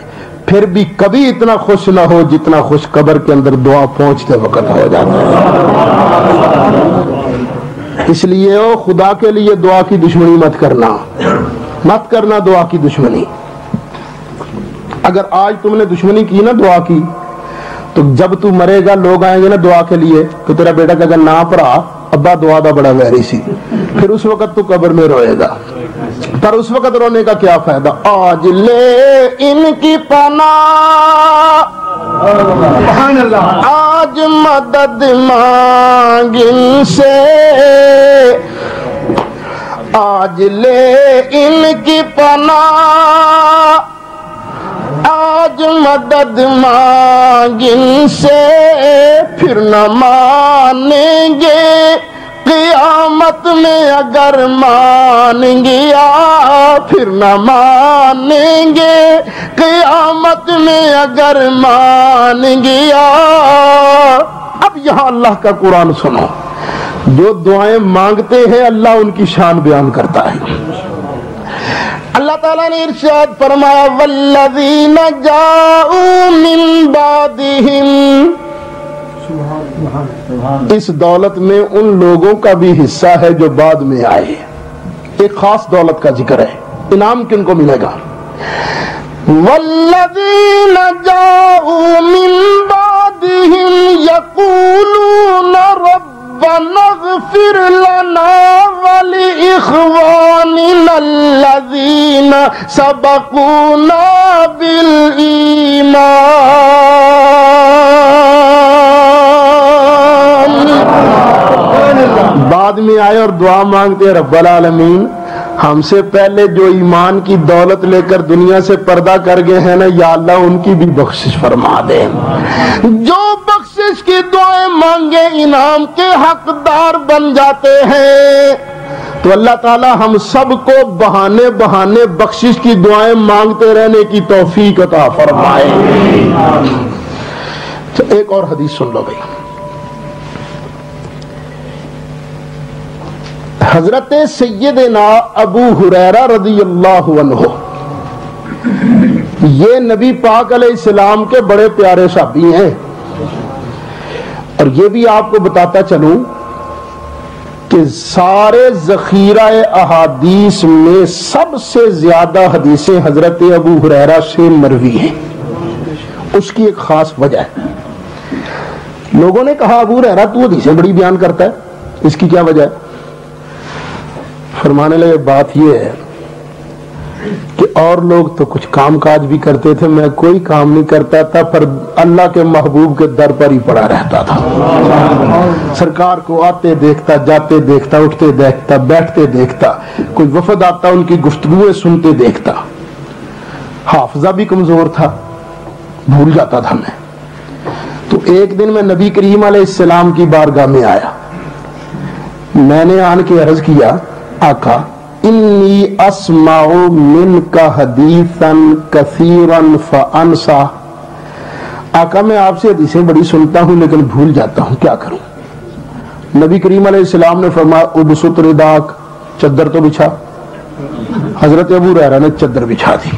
[SPEAKER 2] پھر بھی کبھی اتنا خوش نہ ہو جتنا خوش قبر کے اندر دعا پہنچتے وقت ہو جاتا ہے. اس لیے خدا کے لیے دعا کی دشمنی مت کرنا مت کرنا دعا کی دشمنی. اگر آج تم نے دشمنی کی نا دعا کی تو جب تو مرے گا لوگ آئیں گے نا دعا کے لیے تو تیرا بیٹا کہے گا نا پڑا ابا دعا دا بڑا ویری سی. پھر اس وقت تو قبر میں روئے گا. پر اس وقت رونے کا کیا فائدہ؟ آج لے ان کی پناہ آج مدد مانگ ان سے آج لے ان کی پناہ آج مدد مانگ ان سے پھر نہ مانیں گے قیامت میں اگر مانیں گے پھر نہ مانیں گے قیامت میں اگر مانیں گے. اب یہاں اللہ کا قرآن سنو. جو دعائیں مانگتے ہیں اللہ ان کی شان بیان کرتا ہے. اللہ تعالیٰ نے ارشاد فرمایا والذین جاؤوا من بعدہم. اس دولت میں ان لوگوں کا بھی حصہ ہے جو بعد میں آئے. ایک خاص دولت کا ذکر ہے. انعام کن کو ملے گا؟ والذین جاؤوا من بعدہم یقولون ربنا اغفر لنا ولإخواننا الذین سبقونا بالایمان. بعد میں آئے اور دعا مانگتے ہیں رب العالمین ہم سے پہلے جو ایمان کی دولت لے کر دنیا سے پردہ کر گئے ہیں نا یا اللہ ان کی بھی بخشش فرما دے. جو بخشش کی دعائیں مانگے انعام کے حقدار بن جاتے ہیں. تو اللہ تعالی ہم سب کو بہانے بہانے بخشش کی دعائیں مانگتے رہنے کی توفیق عطا فرمائے. ایک اور حدیث سن لو بھائی. حضرت سیدنا ابو ہریرہ رضی اللہ عنہ یہ نبی پاک علیہ السلام کے بڑے پیارے صحابی ہیں. اور یہ بھی آپ کو بتاتا چلوں کہ سارے ذخیرہ احادیث میں سب سے زیادہ حدیثیں حضرت ابو ہریرہ سے مروی ہیں. اس کی ایک خاص وجہ ہے. لوگوں نے کہا ابو ہریرہ تو حدیثیں بڑی بیان کرتا ہے اس کی کیا وجہ ہے؟ فرمانے لگے بات یہ ہے کہ اور لوگ تو کچھ کام کاج بھی کرتے تھے میں کوئی کام نہیں کرتا تھا پر اللہ کے محبوب کے در پر ہی پڑا رہتا تھا. سرکار کو آتے دیکھتا جاتے دیکھتا اٹھتے دیکھتا بیٹھتے دیکھتا کوئی وفد آتا ان کی گفتگویں سنتے دیکھتا. حافظہ بھی کمزور تھا بھول جاتا تھا میں. تو ایک دن میں نبی کریم علیہ السلام کی بارگاہ میں آیا. میں نے آن کے عرض کیا آقا انی اسمع منک حدیثا کثیرا فانسا. آقا میں آپ سے حدیثیں بڑی سنتا ہوں لیکن بھول جاتا ہوں کیا کروں؟ نبی کریم علیہ السلام نے فرمایا ابسط رداک چادر تو بچھا. حضرت ابو ہریرہ نے چادر بچھا دی.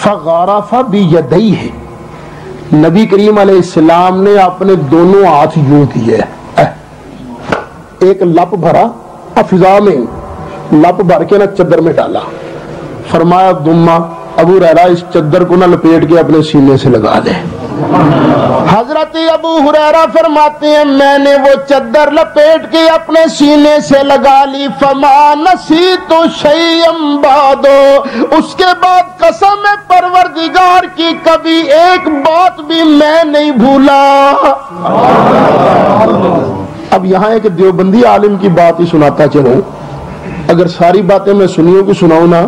[SPEAKER 2] فغارف بیدیہ نبی کریم علیہ السلام نے اپنے دونوں ہاتھ یوں کیے ایک لپ بھرا فضا میں لپ بھر کے نہ چادر میں ڈالا. فرمایا دما ابو ہریرہ اس چادر کو نہ لپیٹ کے اپنے سینے سے لگا دے. حضرت ابو ہریرہ فرماتے ہیں میں نے وہ چادر لپیٹ کے اپنے سینے سے لگا لی. فما نسیت شیئا بعد اس کے بعد قسم پروردگار کی کبھی ایک بات بھی میں نہیں بھولا. اب یہاں ایک دیوبندی عالم کی بات ہی سناتا چلوں. اگر ساری باتیں میں سنیوں کی سناؤں نا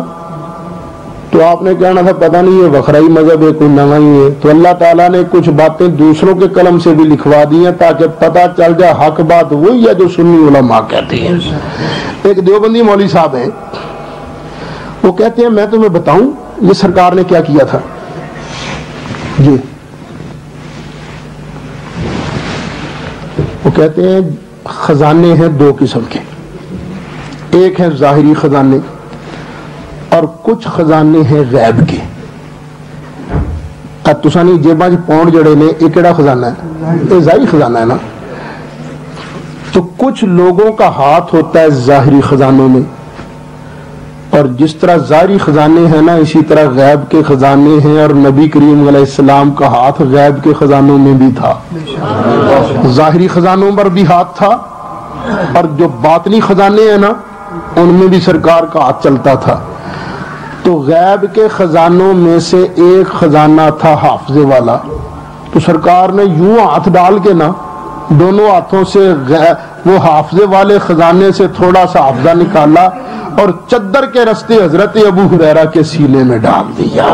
[SPEAKER 2] تو آپ نے کہنا تھا پتہ نہیں یہ وکھرائی مذہب ہے کوئی نواں ہی ہے. تو اللہ تعالیٰ نے کچھ باتیں دوسروں کے قلم سے بھی لکھوا دی ہیں تاکہ پتہ چل جائے حق بات وہی ہے جو سنی علماء کہتے ہیں. ایک دیوبندی مولوی صاحب ہیں وہ کہتے ہیں میں تمہیں بتاؤں یہ سرکار نے کیا کیا تھا. جی وہ کہتے ہیں خزانے ہیں دو قسم کے. ایک ہے ظاہری خزانے اور کچھ خزانے ہیں غیب کے. تسانی جیباں پاؤنڈ جڑے نے یہ کیڑا خزانہ ہے؟ یہ ظاہری خزانہ ہے نا. تو کچھ لوگوں کا ہاتھ ہوتا ہے ظاہری خزانوں میں اور جس طرح ظاہری خزانے ہیں نا اسی طرح غیب کے خزانے ہیں، اور نبی کریم علیہ السلام کا ہاتھ غیب کے خزانوں میں بھی تھا، ظاہری خزانوں پر بھی ہاتھ تھا، اور جو باطنی خزانے ہیں نا ان میں بھی سرکار کا ہاتھ چلتا تھا۔ تو غیب کے خزانوں میں سے ایک خزانہ تھا حافظے والا، تو سرکار نے یوں ہاتھ ڈال کے نا دونوں ہاتھوں سے وہ حافظے والے خزانے سے تھوڑا سا حافظہ نکالا اور چادر کے رستے حضرت ابو ہریرہ کے سینے میں ڈال دیا۔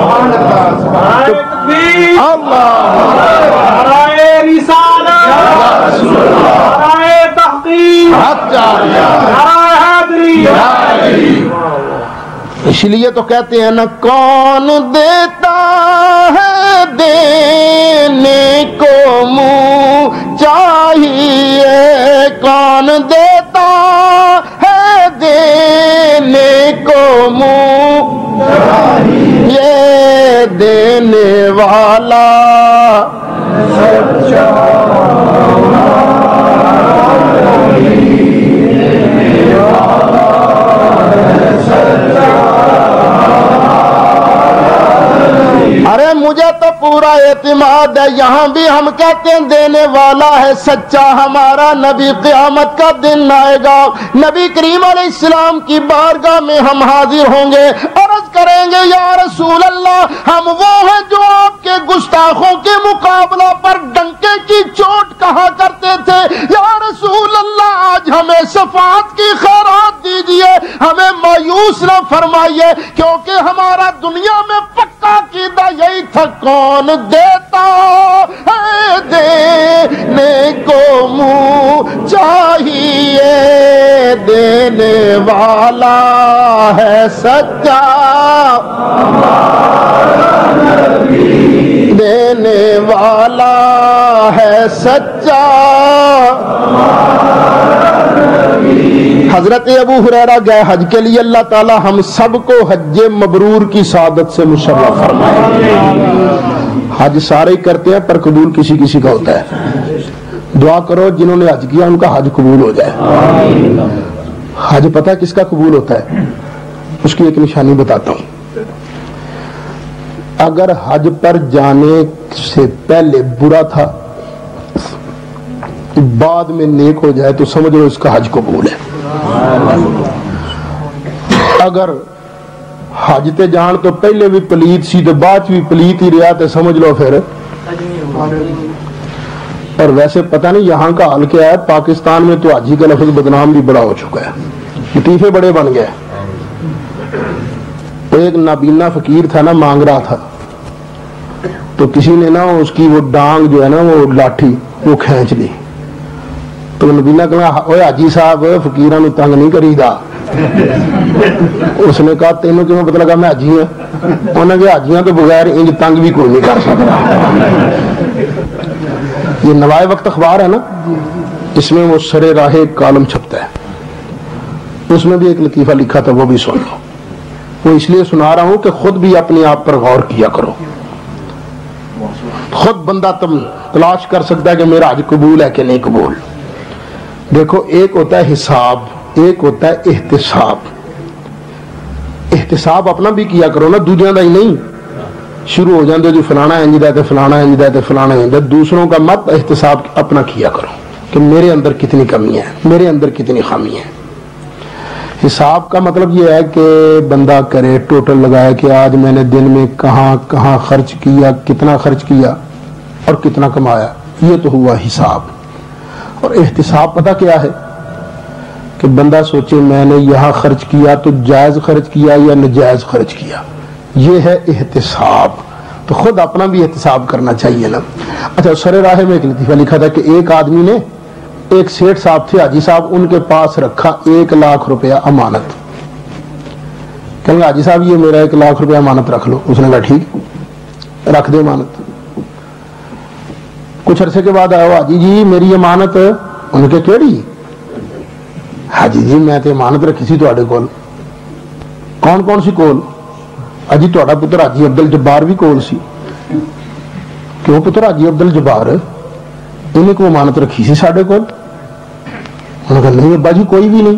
[SPEAKER 2] اس لیے تو کہتے ہیں نا کون دیتا ہے دینے کو منہ چاہیے، کون دیتا ہے دینے کو منہ چاہیے، دینے والا سچا ارے مجھے تو پورا اعتماد ہے، یہاں بھی ہم کہتے ہیں دینے والا ہے سچا ہمارا نبی، قیامت کا دن آئے گا، نبی کریم علیہ السلام کی بارگاہ میں ہم حاضر ہوں گے، عرض کریں گے یا رسول اللہ ہم وہ ہیں جو آپ کے گستاخوں کے مقابلہ پر ڈنکے کی چوٹ کہا کرتے تھے، یا رسول اللہ آج ہمیں شفاعت کی خیرات دیجئے، ہمیں مایوس نہ فرمائیے، کیونکہ ہمارا دنیا میں پکا عقیدہ یہی تھا کون دیتا ہے دینے کو منہ چاہیے، دینے والا ہے سچا دینے والا ہے سچا۔ حضرت ابو ہریرہ گئے حج کے لیے، اللہ تعالی ہم سب کو حج مبرور کی سعادت سے مشرف فرمائے۔ حج سارے ہی کرتے ہیں پر قبول کسی کسی کا ہوتا ہے، دعا کرو جنہوں نے حج کیا ان کا حج قبول ہو جائے۔ حج پتہ ہے کس کا قبول ہوتا ہے؟ اس کی ایک نشانی بتاتا ہوں، اگر حج پر جانے سے پہلے برا تھا بعد میں نیک ہو جائے تو سمجھ لو اس کا حج قبول ہے۔ اگر حج تے جان تو پہلے بھی پلیت سی تو بعد بھی پلیت ہی رہا تو سمجھ لو پھر۔ اور ویسے پتہ نہیں یہاں کا حال کیا ہے، پاکستان میں تو حاجی کا لفظ بدنام بھی بڑا ہو چکا ہے، لطیفے بڑے بن گئے۔ ایک نابینا فقیر تھا نا، مانگ رہا تھا تو کسی نے نا اس کی وہ ڈانگ جو ہے نا وہ لاٹھی وہ کھینچ لی، تو نبینا کہا اوے حاجی صاحب فقیراں نو تنگ نہیں کریدا۔ اس نے کہا تینوں کیوں پتہ لگا میں حاجی ہوں؟ انہوں نے کہا حاجیاں تو بغیر انج تنگ بھی کوئی نہیں کر سکتا۔ یہ نوائے وقت اخبار ہے نا، اس میں وہ سرے راہ ایک کالم چھپتا ہے، اس میں بھی ایک لطیفہ لکھا تھا، وہ بھی سن لو۔ وہ اس لیے سنا رہا ہوں کہ خود بھی اپنے آپ پر غور کیا کرو، خود بندہ تم تلاش کر سکتا ہے کہ میرا حج قبول ہے کہ نہیں قبول۔ دیکھو ایک ہوتا ہے حساب، ایک ہوتا ہے احتساب۔ احتساب اپنا بھی کیا کرو نا، دوجیاں دا ہی نہیں۔ شروع ہو جاندے جو فلانا انج دا تے فلانا انج دا تے فلانا انج دا، دوسروں کا مت احتساب اپنا کیا کرو کہ میرے اندر کتنی کمی ہے، میرے اندر کتنی خامی ہے۔ حساب کا مطلب یہ ہے کہ بندہ کرے ٹوٹل لگائے کہ آج میں نے دن میں کہاں کہاں خرچ کیا، کتنا خرچ کیا اور کتنا کمایا، یہ تو ہوا حساب۔ اور احتساب پتہ کیا ہے کہ بندہ سوچے میں نے یہاں خرچ کیا تو جائز خرچ کیا یا ناجائز خرچ کیا، یہ ہے احتساب۔ تو خود اپنا بھی احتساب کرنا چاہیے نا۔ اچھا سرے راہ میں ایک لطیفہ لکھا تھا کہ ایک آدمی نے، ایک سیٹھ صاحب تھے حاجی صاحب، ان کے پاس رکھا 1 لاکھ روپیہ امانت۔ کہیں گے حاجی صاحب یہ میرا 1 لاکھ روپیہ امانت رکھ لو۔ اس نے کہا ٹھیک رکھ دے امانت۔ کچھ عرصے کے بعد آیا حاجی جی میری امانت، ان کے کیڑی؟ حاجی جی میں تے امانت رکھی سی تواڈے کول۔ کون کون سی کول؟ اجی تواڈا پتر حاجی عبد الجبار بھی کول سی۔ کیوں پتر حاجی عبد الجبار انہیں کو امانت رکھی سی ساڈے کول؟ انہوں نے کہا نہیں ابا جی کوئی بھی نہیں۔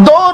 [SPEAKER 2] 2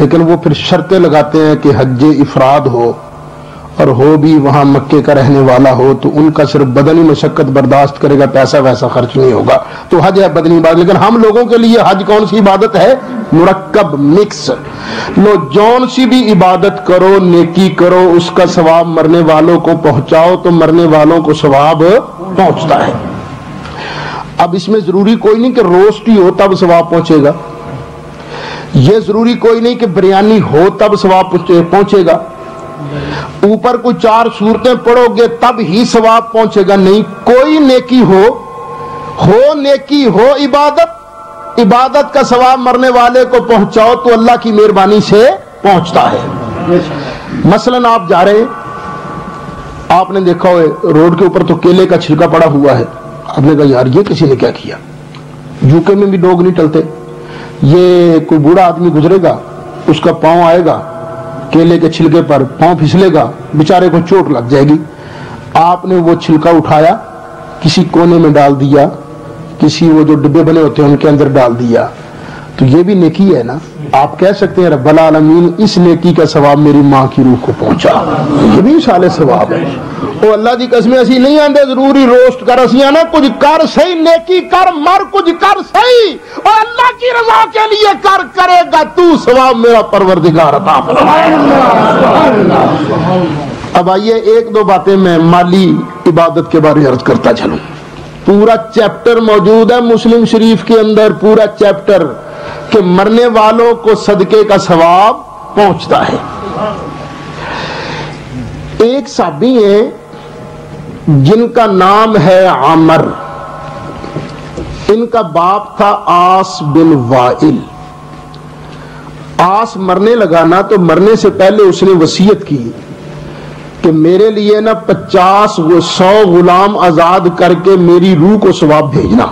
[SPEAKER 2] لیکن وہ پھر شرطیں لگاتے ہیں کہ حج افراد ہو اور ہو بھی وہاں مکے کا رہنے والا ہو، تو ان کا صرف بدنی مشقت برداشت کرے گا، پیسہ ویسا خرچ نہیں ہوگا، تو حج ہے بدنی عبادت۔ لیکن ہم لوگوں کے لیے حج کون سی عبادت ہے؟ مرکب، مکس۔ لو جون سی بھی عبادت کرو، نیکی کرو، اس کا ثواب مرنے والوں کو پہنچاؤ تو مرنے والوں کو ثواب پہنچتا ہے۔ اب اس میں ضروری کوئی نہیں کہ روسٹ ہی ہو تب ثواب پہنچے گا، یہ ضروری کوئی نہیں کہ بریانی ہو تب ثواب پہنچے گا، اوپر کوئی 4 سورتیں پڑھو گے تب ہی ثواب پہنچے گا، نہیں، کوئی نیکی ہو نیکی ہو عبادت کا ثواب مرنے والے کو پہنچاؤ تو اللہ کی مہربانی سے پہنچتا ہے۔ مثلا آپ جا رہے، آپ نے دیکھا ہو روڈ کے اوپر تو کیلے کا چھلکا پڑا ہوا ہے، آپ نے کہا یار یہ کسی نے کیا کیا؟ یوکے میں بھی لوگ نہیں ٹلتے، یہ کوئی بوڑھا آدمی گزرے گا، اس کا پاؤں آئے گا کیلے کے چھلکے پر، پاؤں پھسلے گا، بیچارے کو چوٹ لگ جائے گی، آپ نے وہ چھلکا اٹھایا کسی کونے میں ڈال دیا، کسی وہ جو ڈبے بنے ہوتے ہیں ان کے اندر ڈال دیا، تو یہ بھی نیکی ہے نا۔ آپ کہہ سکتے ہیں رب العالمین اس نیکی کا ثواب میری ماں کی روح کو پہنچا، یہ بھی سال ثواب ہے۔ وہ اللہ دی قسم اسی نہیں آندے ضروری روسٹ کر، اسی آنا کچھ کر صحیح، نیکی کر، مر کچھ کر صحیح، اور اللہ کی رضا کے لیے کرے گا تو ثواب میرا پروردگار عطا فرمائے۔ اب آئیے 1-2 باتیں میں مالی عبادت کے بارے عرض کرتا چلوں۔ پورا چیپٹر موجود ہے مسلم شریف کے اندر، پورا چیپٹر کہ مرنے والوں کو صدقے کا ثواب پہنچتا ہے۔ ایک صحابی ہیں جن کا نام ہے عامر، ان کا باپ تھا عاص بن وائل۔ عاص مرنے لگا نا تو مرنے سے پہلے اس نے وصیت کی کہ میرے لیے نا 100 غلام آزاد کر کے میری روح کو ثواب بھیجنا۔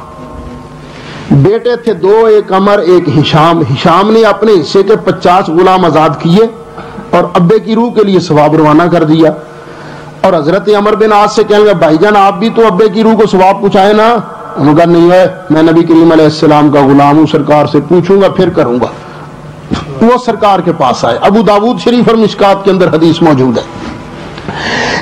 [SPEAKER 2] بیٹے تھے 2، ایک عمر ایک ہشام۔ ہشام نے اپنے حصے کے 50 غلام آزاد کیے اور ابے کی روح کے لیے ثواب روانہ کر دیا، اور حضرت عمر بن عاص سے کہنے لگا بھائی جان آپ بھی تو ابے کی روح کو ثواب پہنچائے نا۔ انہوں نے کہا نہیں ہے، میں نبی کریم علیہ السلام کا غلام ہوں، سرکار سے پوچھوں گا پھر کروں گا۔ وہ سرکار کے پاس آئے، ابو داود شریف اور مشکات کے اندر حدیث موجود ہے۔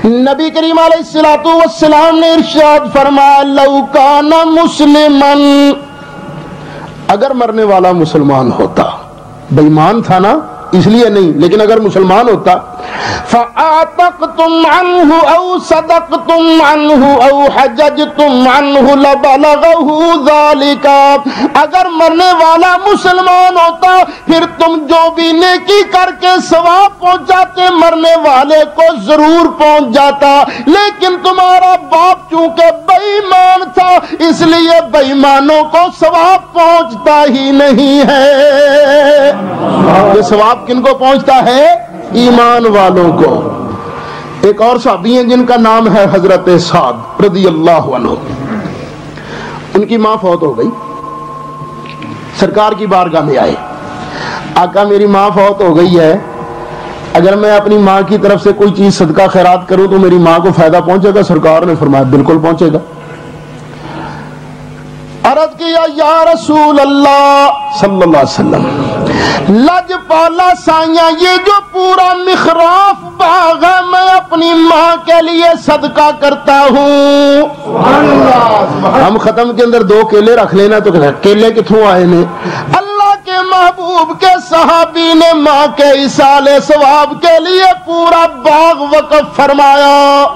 [SPEAKER 2] نبی کریم علیہ السلام نے ارشاد فرمایا لو کان مسلمن، اگر مرنے والا مسلمان ہوتا، بے ایمان تھا نا اس لیے نہیں، لیکن اگر مسلمان ہوتا، فَآتَقْتُمْ عَنْهُ أَوْ صَدَقْتُمْ عَنْهُ أَوْ حَجَجْتُمْ عَنْهُ لَبَلَغَهُ ذَلِكَ، اگر مرنے والا مسلمان ہوتا پھر تم جو بھی نیکی کر کے ثواب پہنچاتے مرنے والے کو ضرور پہنچ جاتا، لیکن تمہارا باپ چونکہ بے ایمان تھا اس لیے بے ایمانوں کو ثواب پہنچتا ہی نہیں ہے۔ یہ ثواب کن کو پہنچتا ہے؟ ایمان والوں کو۔ ایک اور صحابی ہیں جن کا نام ہے حضرت سعد رضی اللہ عنہ، ان کی ماں فوت ہو گئی، سرکار کی بارگاہ میں آئے، آقا میری ماں فوت ہو گئی ہے، اگر میں اپنی ماں کی طرف سے کوئی چیز صدقہ خیرات کروں تو میری ماں کو فائدہ پہنچے گا؟ سرکار نے فرمایا بالکل پہنچے گا۔ عرض کیا یا رسول اللہ صلی اللہ علیہ وسلم، لج پالا سائیاں یہ جو پورا مخراف باغ ہے میں اپنی ماں کے لیے صدقہ کرتا ہوں۔ ہم ختم کے اندر 2 کیلے رکھ لینا تو کیلے کتوں آئے نے؟ اللہ کے محبوب کے صحابی نے ماں کے ایصال ثواب کے لیے پورا باغ وقف فرمایا۔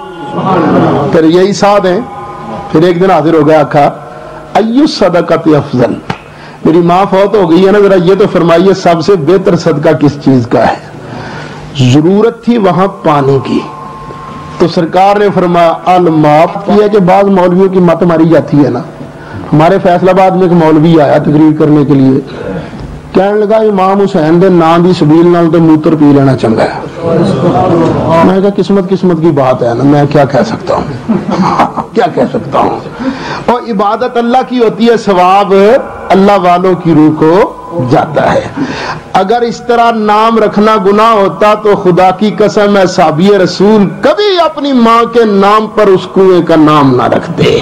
[SPEAKER 2] پھر یہی ساتھ ہیں، پھر ایک دن حاضر ہو گیا، آقا ایو صدقۃ افضل، میری ماں فوت ہو گئی ہے نا، ذرا یہ تو فرمائیے سب سے بہتر صدقہ کس چیز کا ہے؟ ضرورت تھی وہاں پانی کی، تو سرکار نے فرمایا الماء کیا کہ بعض مولویوں کی مت ماری جاتی ہے نا۔ ہمارے فیصل آباد میں ایک مولوی آیا تقریر کرنے کے لیے، کہنے لگا امام حسین دے نام دی سبیل نال تو موتر پی لینا چنگا ہے۔ میں نے کہا قسمت کی بات ہے نا، میں کیا کہہ سکتا ہوں کیا کہہ سکتا ہوں۔ اور عبادت اللہ کی ہوتی ہے، ثواب اللہ والوں کی روح کو جاتا ہے۔ اگر اس طرح نام رکھنا گناہ ہوتا تو خدا کی قسم ہے صحابی رسول کبھی اپنی ماں کے نام پر اس کنویں کا نام نہ رکھتے۔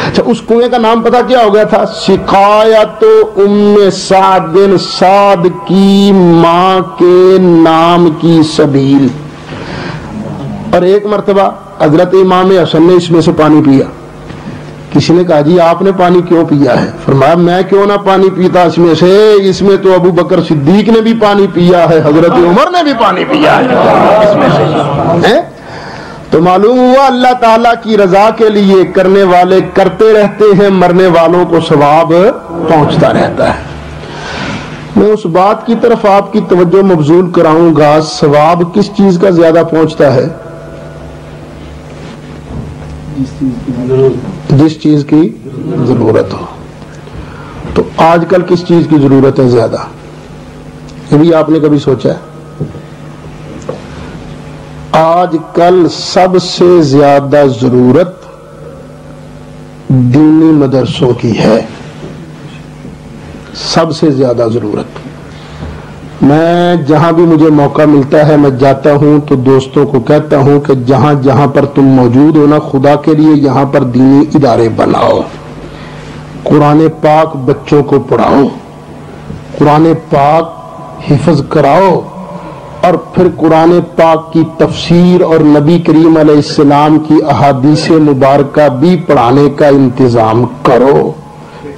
[SPEAKER 2] اچھا، اس کنویں کا نام پتہ کیا ہو گیا تھا؟ شکایت ام سعد بن سعد کی ماں کے نام کی سبیل۔ اور ایک مرتبہ حضرت امام حسن نے اس میں سے پانی پیا۔ کسی نے کہا جی آپ نے پانی کیوں پیا ہے؟ فرمایا میں کیوں نہ پانی پیتا اس میں سے، اس میں تو ابو بکر صدیق نے بھی پانی پیا ہے، حضرت عمر نے بھی پانی پیا ہے اس میں سے۔ تو معلوم ہوا اللہ تعالیٰ کی رضا کے لیے کرنے والے کرتے رہتے ہیں، مرنے والوں کو ثواب پہنچتا رہتا ہے۔ میں اس بات کی طرف آپ کی توجہ مبذول کراؤں گا، ثواب کس چیز کا زیادہ پہنچتا ہے؟ جس چیز کی ضرورت ہو۔ تو آج کل کس چیز کی ضرورت ہے زیادہ؟ یہ بھی آپ نے کبھی سوچا ہے؟ آج کل سب سے زیادہ ضرورت دینی مدرسوں کی ہے، سب سے زیادہ ضرورت۔ میں جہاں بھی مجھے موقع ملتا ہے میں جاتا ہوں تو دوستوں کو کہتا ہوں کہ جہاں جہاں پر تم موجود ہو نا، خدا کے لیے یہاں پر دینی ادارے بناؤ، قرآن پاک بچوں کو پڑھاؤ، قرآن پاک حفظ کراؤ، اور پھر قرآن پاک کی تفسیر اور نبی کریم علیہ السلام کی احادیث مبارکہ بھی پڑھانے کا انتظام کرو،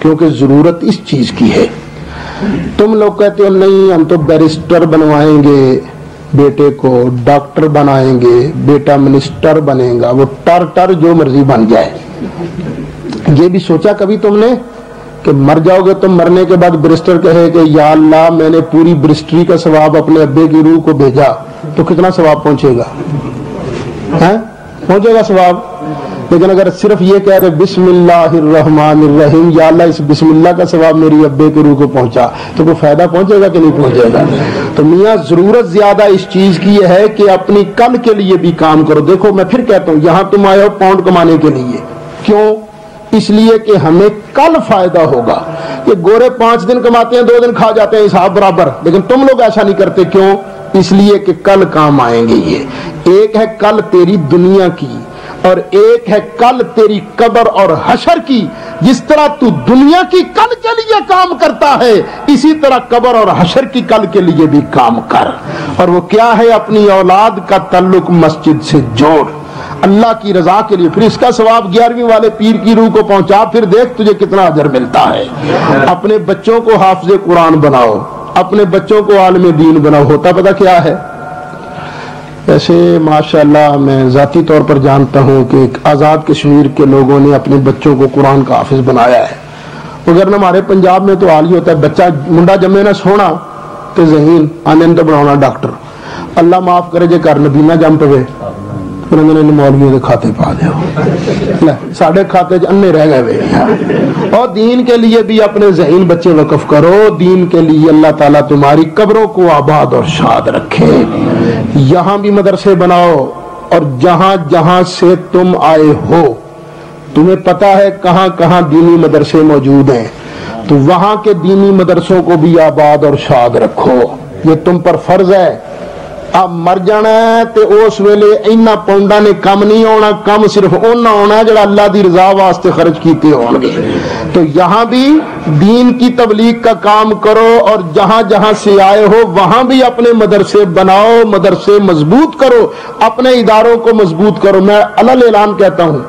[SPEAKER 2] کیونکہ ضرورت اس چیز کی ہے۔ تم لوگ کہتے ہو نہیں ہم تو بیرسٹر بنوائیں گے بیٹے کو، ڈاکٹر بنائیں گے، بیٹا منسٹر بنے گا، وہ ٹر جو مرضی بن جائے۔ یہ بھی سوچا کبھی تم نے کہ مر جاؤ گے تم، مرنے کے بعد بیرسٹر کہے کہ یا اللہ میں نے پوری بیرسٹری کا ثواب اپنے ابے کی روح کو بھیجا، تو کتنا ثواب پہنچے گا؟ پہنچے گا ثواب؟ لیکن اگر صرف یہ کہہ رہے بسم اللہ الرحمن الرحیم، یا اللہ اس بسم اللہ کا ثواب میری ابے کی روح کو پہنچا، تو کوئی فائدہ پہنچے گا کہ نہیں پہنچے گا؟ تو میاں ضرورت زیادہ اس چیز کی ہے کہ اپنی کل کے لیے بھی کام کرو۔ دیکھو میں پھر کہتا ہوں، یہاں تم آئے ہو پاؤنڈ کمانے کے لیے، کیوں؟ اس لیے کہ ہمیں کل فائدہ ہوگا۔ کہ گورے 5 دن کماتے ہیں 2 دن کھا جاتے ہیں حساب برابر، لیکن تم لوگ ایسا نہیں کرتے، کیوں؟ اس لیے کہ کل کام آئیں گے۔ یہ ایک ہے کل تیری دنیا کی، اور ایک ہے کل تیری قبر اور حشر کی۔ جس طرح تو دنیا کی کل کے لیے کام کرتا ہے، اسی طرح قبر اور حشر کی کل کے لیے بھی کام کر۔ اور وہ کیا ہے؟ اپنی اولاد کا تعلق مسجد سے جوڑ، اللہ کی رضا کے لیے۔ پھر اس کا ثواب 11ویں والے پیر کی روح کو پہنچا، پھر دیکھ تجھے کتنا اجر ملتا ہے۔ اپنے بچوں کو حافظ قرآن بناؤ، اپنے بچوں کو عالم دین بناؤ۔ ہوتا پتہ کیا ہے؟ ایسے ماشاءاللہ میں ذاتی طور پر جانتا ہوں کہ آزاد کشمیر کے لوگوں نے اپنے بچوں کو قرآن کا حافظ بنایا ہے۔ اگر ہمارے پنجاب میں تو حال ہی ہوتا ہے، بچہ منڈا جمے نہ سونا تو ذہین آنند بنانا ڈاکٹر، اللہ معاف کرے جے کر نبی نہ جم پوے، پھر انہوں نے مولویوں کے کھاتے پا دیا، ساڑھے کھاتے انے رہ گئے۔ اور دین کے لیے بھی اپنے ذہین بچے وقف کرو، دین کے لیے اللہ تعالیٰ تمہاری قبروں کو آباد اور شاد رکھے۔ یہاں بھی مدرسے بناؤ، اور جہاں جہاں سے تم آئے ہو تمہیں پتہ ہے کہاں کہاں دینی مدرسے موجود ہیں، تو وہاں کے دینی مدرسوں کو بھی آباد اور شاد رکھو، یہ تم پر فرض ہے۔ اب مر جانا ہے تے اس ویلے اینا پونڈا نے کم نہیں ہونا، کم صرف اونا ہونا ہے جڑا اللہ دی رضا واسطے خرچ کیتے ہون گے۔ تو یہاں بھی دین کی تبلیغ کا کام کرو، اور جہاں جہاں سے آئے ہو وہاں بھی اپنے مدرسے بناؤ، مدرسے مضبوط کرو، اپنے اداروں کو مضبوط کرو۔ میں علل اعلان کہتا ہوں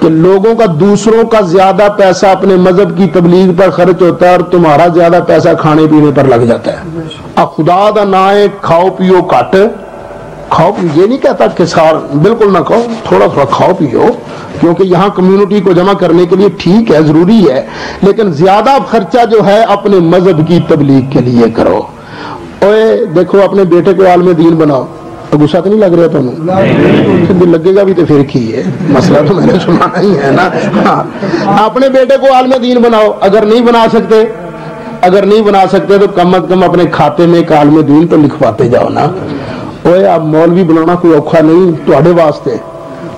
[SPEAKER 2] کہ لوگوں کا دوسروں کا زیادہ پیسہ اپنے مذہب کی تبلیغ پر خرچ ہوتا ہے، اور تمہارا زیادہ پیسہ کھانے پینے پر لگ جاتا ہے۔ اب خدا دا نائے کھاؤ پیو کٹ، کھاؤ پیو یہ نہیں کہتا کہ بالکل نہ کھاؤ، تھوڑا تھوڑا کھاؤ پیو، کیونکہ یہاں کمیونٹی کو جمع کرنے کے لیے ٹھیک ہے، ضروری ہے، لیکن زیادہ خرچہ جو ہے اپنے مذہب کی تبلیغ کے لیے کرو۔ اوے دیکھو اپنے بیٹے کو عالم دین بناؤ، غصہ تو نہیں لگ رہا تمہیں؟ دل لگے گا بھی تو پھر کی ہے، مسئلہ تو میں نے سنانا ہی ہے نا۔ اپنے بیٹے کو عالم دین بناؤ، اگر نہیں بنا سکتے تو کم از کم اپنے کھاتے میں ایک عالم دین تو لکھواتے جاؤ نا۔ اوے اب مولوی بنانا کوئی اوکھا نہیں، تواڈے واسطے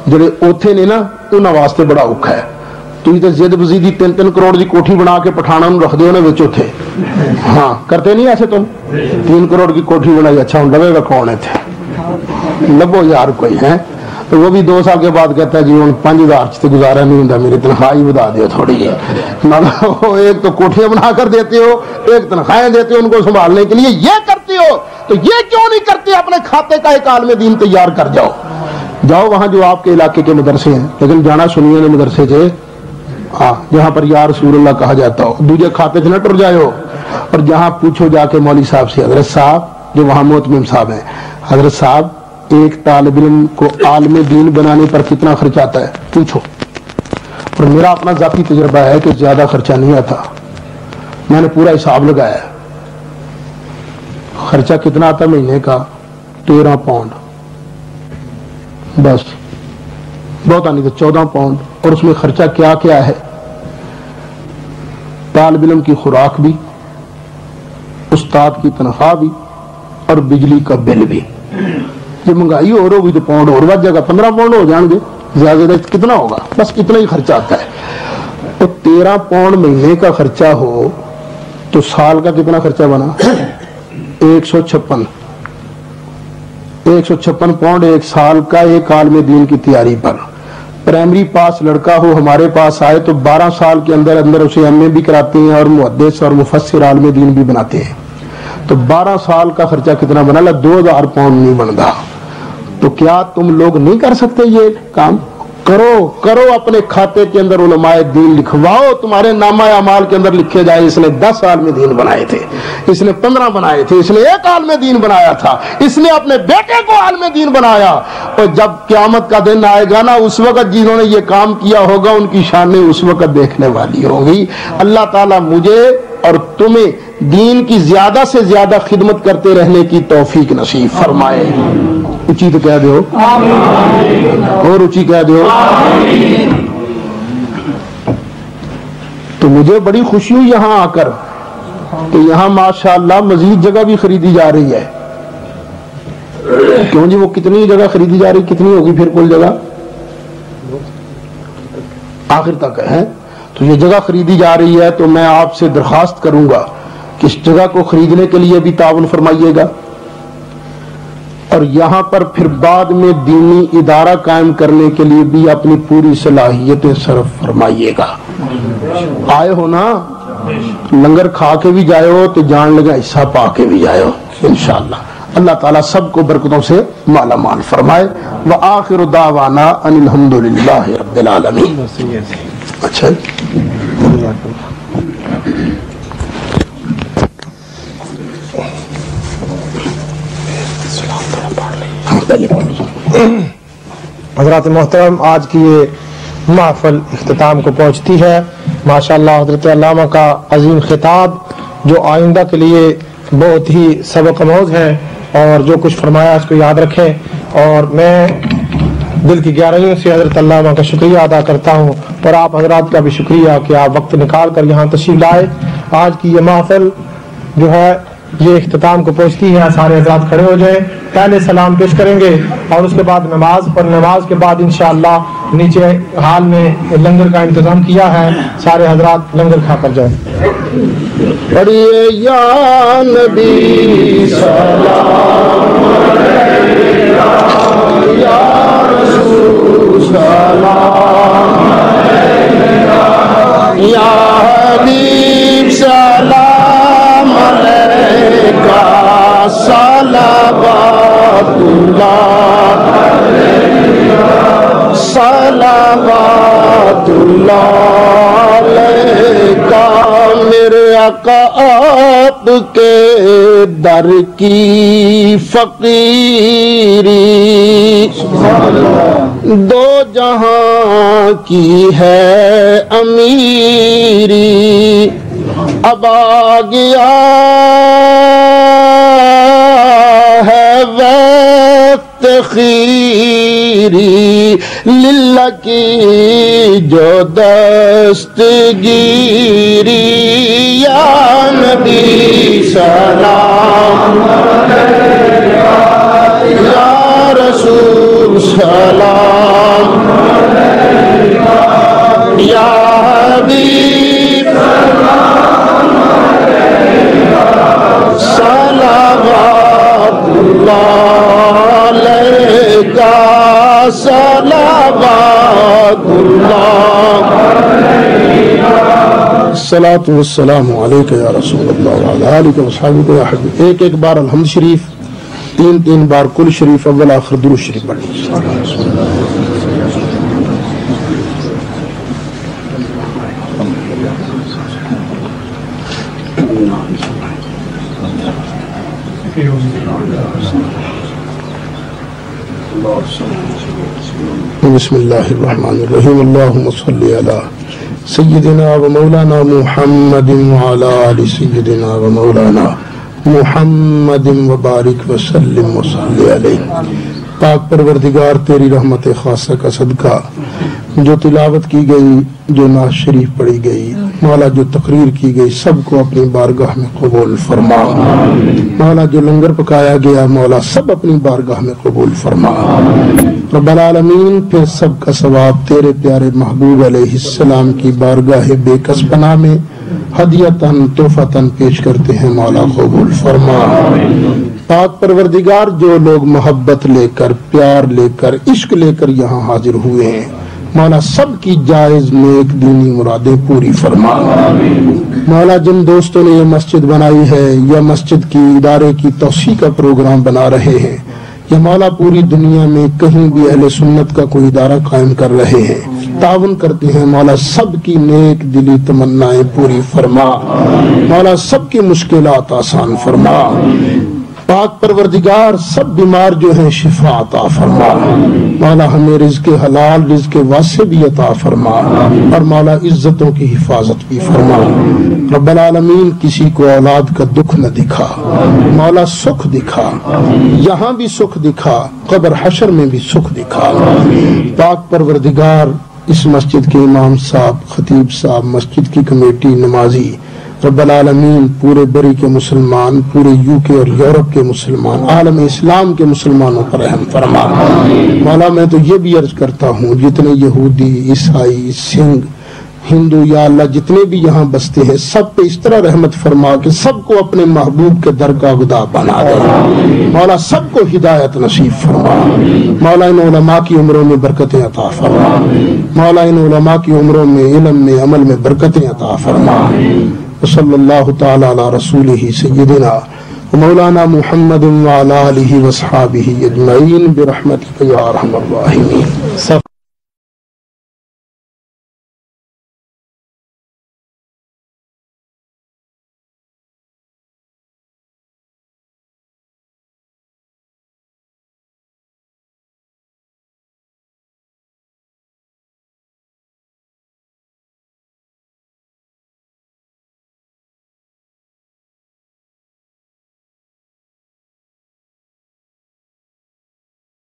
[SPEAKER 2] جڑے اوتھے نے نا انہاں واسطے بڑا اوکھا ہے۔ تھی تو زد بزیدی 3 کروڑ کی کوٹھی بنا کے پٹھانا رکھ دو اتنے. ہاں کرتے نہیں ایسے تم. 3 کروڑ کی کوٹھی بنائی, اچھا ہوں لگے گا کون اتنے, لبو یار کوئی ہے. تو وہ بھی 2 سال کے بعد کہتا ہے جی ہوں 5000 سے گزارا نہیں ہوتا, میری تنخواہ ہی بتا دو تھوڑی ہے. ایک تو کوٹھیاں بنا کر دیتے ہو, ایک تنخواہیں دیتے ہو ان کو سنبھالنے کے لیے, یہ کرتے ہو تو یہ کیوں نہیں کرتے اپنے کھاتے کا ایک عالم دین تیار کر جاؤ. جاؤ وہاں جو آپ کے علاقے کے مدرسے ہیں, لیکن جانا سنیے نے مدرسے سے جہاں پر یا رسول اللہ کہا جاتا ہو, دوسرے کھاتے سے نہ ٹر جائے ہو. اور جہاں پوچھو جا کے مولوی صاحب سے, حضرت صاحب جو وہاں محتمم صاحب ہیں, حضرت صاحب ایک طالب علم کو عالم دین بنانے پر کتنا خرچ آتا ہے پوچھو. اور میرا اپنا ذاتی تجربہ ہے کہ زیادہ خرچہ نہیں آتا, میں نے پورا حساب لگایا ہے. خرچہ کتنا آتا مہینے کا 13 پاؤنڈ بس, بہت آنی تو 14 پاؤنڈ. اور اس میں خرچہ کیا کیا ہے, طالب علم کی خوراک بھی, استاد کی تنخواہ بھی, اور بجلی کا بل بھی. جب مہنگائی اور ہوگی تو پاؤنڈ اور بچ جائے گا, 15 پاؤنڈ ہو جائیں گے, زیادہ کتنا ہوگا, بس اتنا ہی خرچہ آتا ہے. تو 13 پاؤنڈ مہینے کا خرچہ ہو تو سال کا کتنا خرچہ بنا 156 پاؤنڈ ایک سال کا ایک عالم دین کی تیاری پر. پرائمری پاس لڑکا ہو ہمارے پاس آئے تو 12 سال کے اندر اسے ایم اے بھی کراتے ہیں اور محدث اور مفسر عالم دین بھی بناتے ہیں. تو 12 سال کا خرچہ کتنا بنا, 2000 پاؤنڈ نہیں بنتا. تو کیا تم لوگ نہیں کر سکتے یہ کام؟ کرو اپنے کھاتے کے اندر علماء دین لکھواؤ, تمہارے نامہ اعمال کے اندر لکھے جائے اس نے 10 عالم دین بنائے تھے, اس نے 15 بنائے تھے, اس نے 1 عالم دین بنایا تھا, اس نے اپنے بیٹے کو عالم دین بنایا. اور جب قیامت کا دن آئے گا نا, اس وقت جنہوں نے یہ کام کیا ہوگا ان کی شانیں اس وقت دیکھنے والی ہوگی. اللہ تعالیٰ مجھے اور تمہیں دین کی زیادہ سے زیادہ خدمت کرتے رہنے کی توفیق نصیب فرمائے. اونچی تو کہہ دو اور اونچی کہہ دو. تو مجھے بڑی خوشی ہوئی یہاں آ کر کہ یہاں ماشاءاللہ مزید جگہ بھی خریدی جا رہی ہے. کیوں جی, وہ کتنی جگہ خریدی جا رہی, کتنی ہوگی پھر کل جگہ آخر تک ہے. تو یہ جگہ خریدی جا رہی ہے, تو میں آپ سے درخواست کروں گا کہ اس جگہ کو خریدنے کے لیے بھی تعاون فرمائیے گا, اور یہاں پر پھر بعد میں دینی ادارہ قائم کرنے کے لیے بھی اپنی پوری صلاحیتیں صرف فرمائیے گا. آئے ہو نا, لنگر کھا کے بھی جائے ہو تو جان لگا حصہ پا کے بھی جائے ہو انشاءاللہ. اللہ تعالیٰ سب کو برکتوں سے مالا مال فرمائے. وآخر دعوانا ان الحمدللہ رب العالمین. اچھا
[SPEAKER 4] حضرات محترم, آج کی یہ محفل اختتام کو پہنچتی ہے. ماشاءاللہ حضرت علامہ کا عظیم خطاب جو آئندہ کے لیے بہت ہی سبق آموز ہے, اور جو کچھ فرمایا اس کو یاد رکھیں. اور میں دل کی گہرائیوں سے حضرت علامہ کا شکریہ ادا کرتا ہوں, اور آپ حضرات کا بھی شکریہ کہ آپ وقت نکال کر یہاں تشریف لائے. آج کی یہ محفل جو ہے یہ اختتام کو پہنچتی ہے. سارے حضرات کھڑے ہو جائیں, پہلے سلام پیش کریں گے اور اس کے بعد نماز, اور نماز کے بعد انشاءاللہ نیچے ہال میں لنگر کا انتظام کیا ہے, سارے حضرات لنگر کھا کر جائیں.
[SPEAKER 2] پڑھیے یا نبی سلام علیکہ, یا رسول سلام علیکہ, یا حبیب سلام علیکہ, صلوات اللہ صلوات اللہ علیکہ. میرے آقا آپ کے در کی فقیری دو جہاں کی ہے امیری, اب آ گیا ہے وقت خیری, للہ کی جو دستگیری. یا نبی سلام علیکہ, یا رسول سلام علیکہ, یا حبیب صلوات اللہ علیہ صلوات اللہ الصلاۃ والسلام علیک یا رسول اللہ وعلی آلک وصحبہ یا حبیب. ایک ایک بار الحمد شریف، تین تین بار کل شریف، اول آخر درود شریف پڑھیں. بسم اللہ الرحمن الرحیم. اللہم صلی علی سیدنا و مولانا محمد وعلی آل سیدنا و مولانا محمد وبارک وسلم وصلی علیہ. پاک پروردگار تیری رحمت خاصہ کا صدقہ جو تلاوت کی گئی، جو نعت شریف پڑھی گئی، مولا جو تقریر کی گئی، سب کو اپنی بارگاہ میں قبول فرما. مولا جو لنگر پکایا گیا، مولا سب اپنی بارگاہ میں قبول فرما. رب العالمین پھر سب کا ثواب تیرے پیارے محبوب علیہ السلام کی بارگاہ بے کس پناہ میں ہدیتاً تحفتاً پیش کرتے ہیں، مولا قبول فرما. پاک پروردگار جو لوگ محبت لے کر، پیار لے کر، عشق لے کر یہاں حاضر ہوئے ہیں، مولا سب کی جائز نیک دینی مرادیں پوری فرما. مولا جن دوستوں نے یہ مسجد بنائی ہے یا مسجد کی ادارے کی توسیع کا پروگرام بنا رہے ہیں، یا مولا پوری دنیا میں کہیں بھی اہل سنت کا کوئی ادارہ قائم کر رہے ہیں، تعاون کرتے ہیں، مولا سب کی نیک دلی تمنائیں پوری فرما. مولا سب کی مشکلات آسان فرما. پاک پروردگار سب بیمار جو ہیں شفا عطا فرما. مولا ہمیں رزق حلال، رزق واسع بھی عطا فرما، اور مولا عزتوں کی حفاظت بھی فرما. رب العالمین کسی کو اولاد کا دکھ نہ دکھا، مولا سکھ دکھا، یہاں بھی سکھ دکھا، قبر حشر میں بھی سکھ دکھا. پاک پروردگار اس مسجد کے امام صاحب، خطیب صاحب، مسجد کی کمیٹی، نمازی، رب العالمین پورے بری کے مسلمان، پورے یو کے اور یورپ کے مسلمان، عالم اسلام کے مسلمانوں پر رحم فرما. مولا میں تو یہ بھی عرض کرتا ہوں، جتنے یہودی، عیسائی، سنگھ، ہندو، یا اللہ جتنے بھی یہاں بستے ہیں، سب پہ اس طرح رحمت فرما کہ سب کو اپنے محبوب کے در کا گدا بنا دے. مولا سب کو ہدایت نصیب فرما. مولا ان علماء کی عمروں میں برکتیں عطا فرما. مولا ان علماء کی عمروں میں، علم میں، عمل میں برکتیں عطا فرما. صلی اللہ تعالی علی رسولہ سیدنا مولانا محمد وعلی آلہ وصحابہ اجمعین برحمتک یا ارحم الراحمین.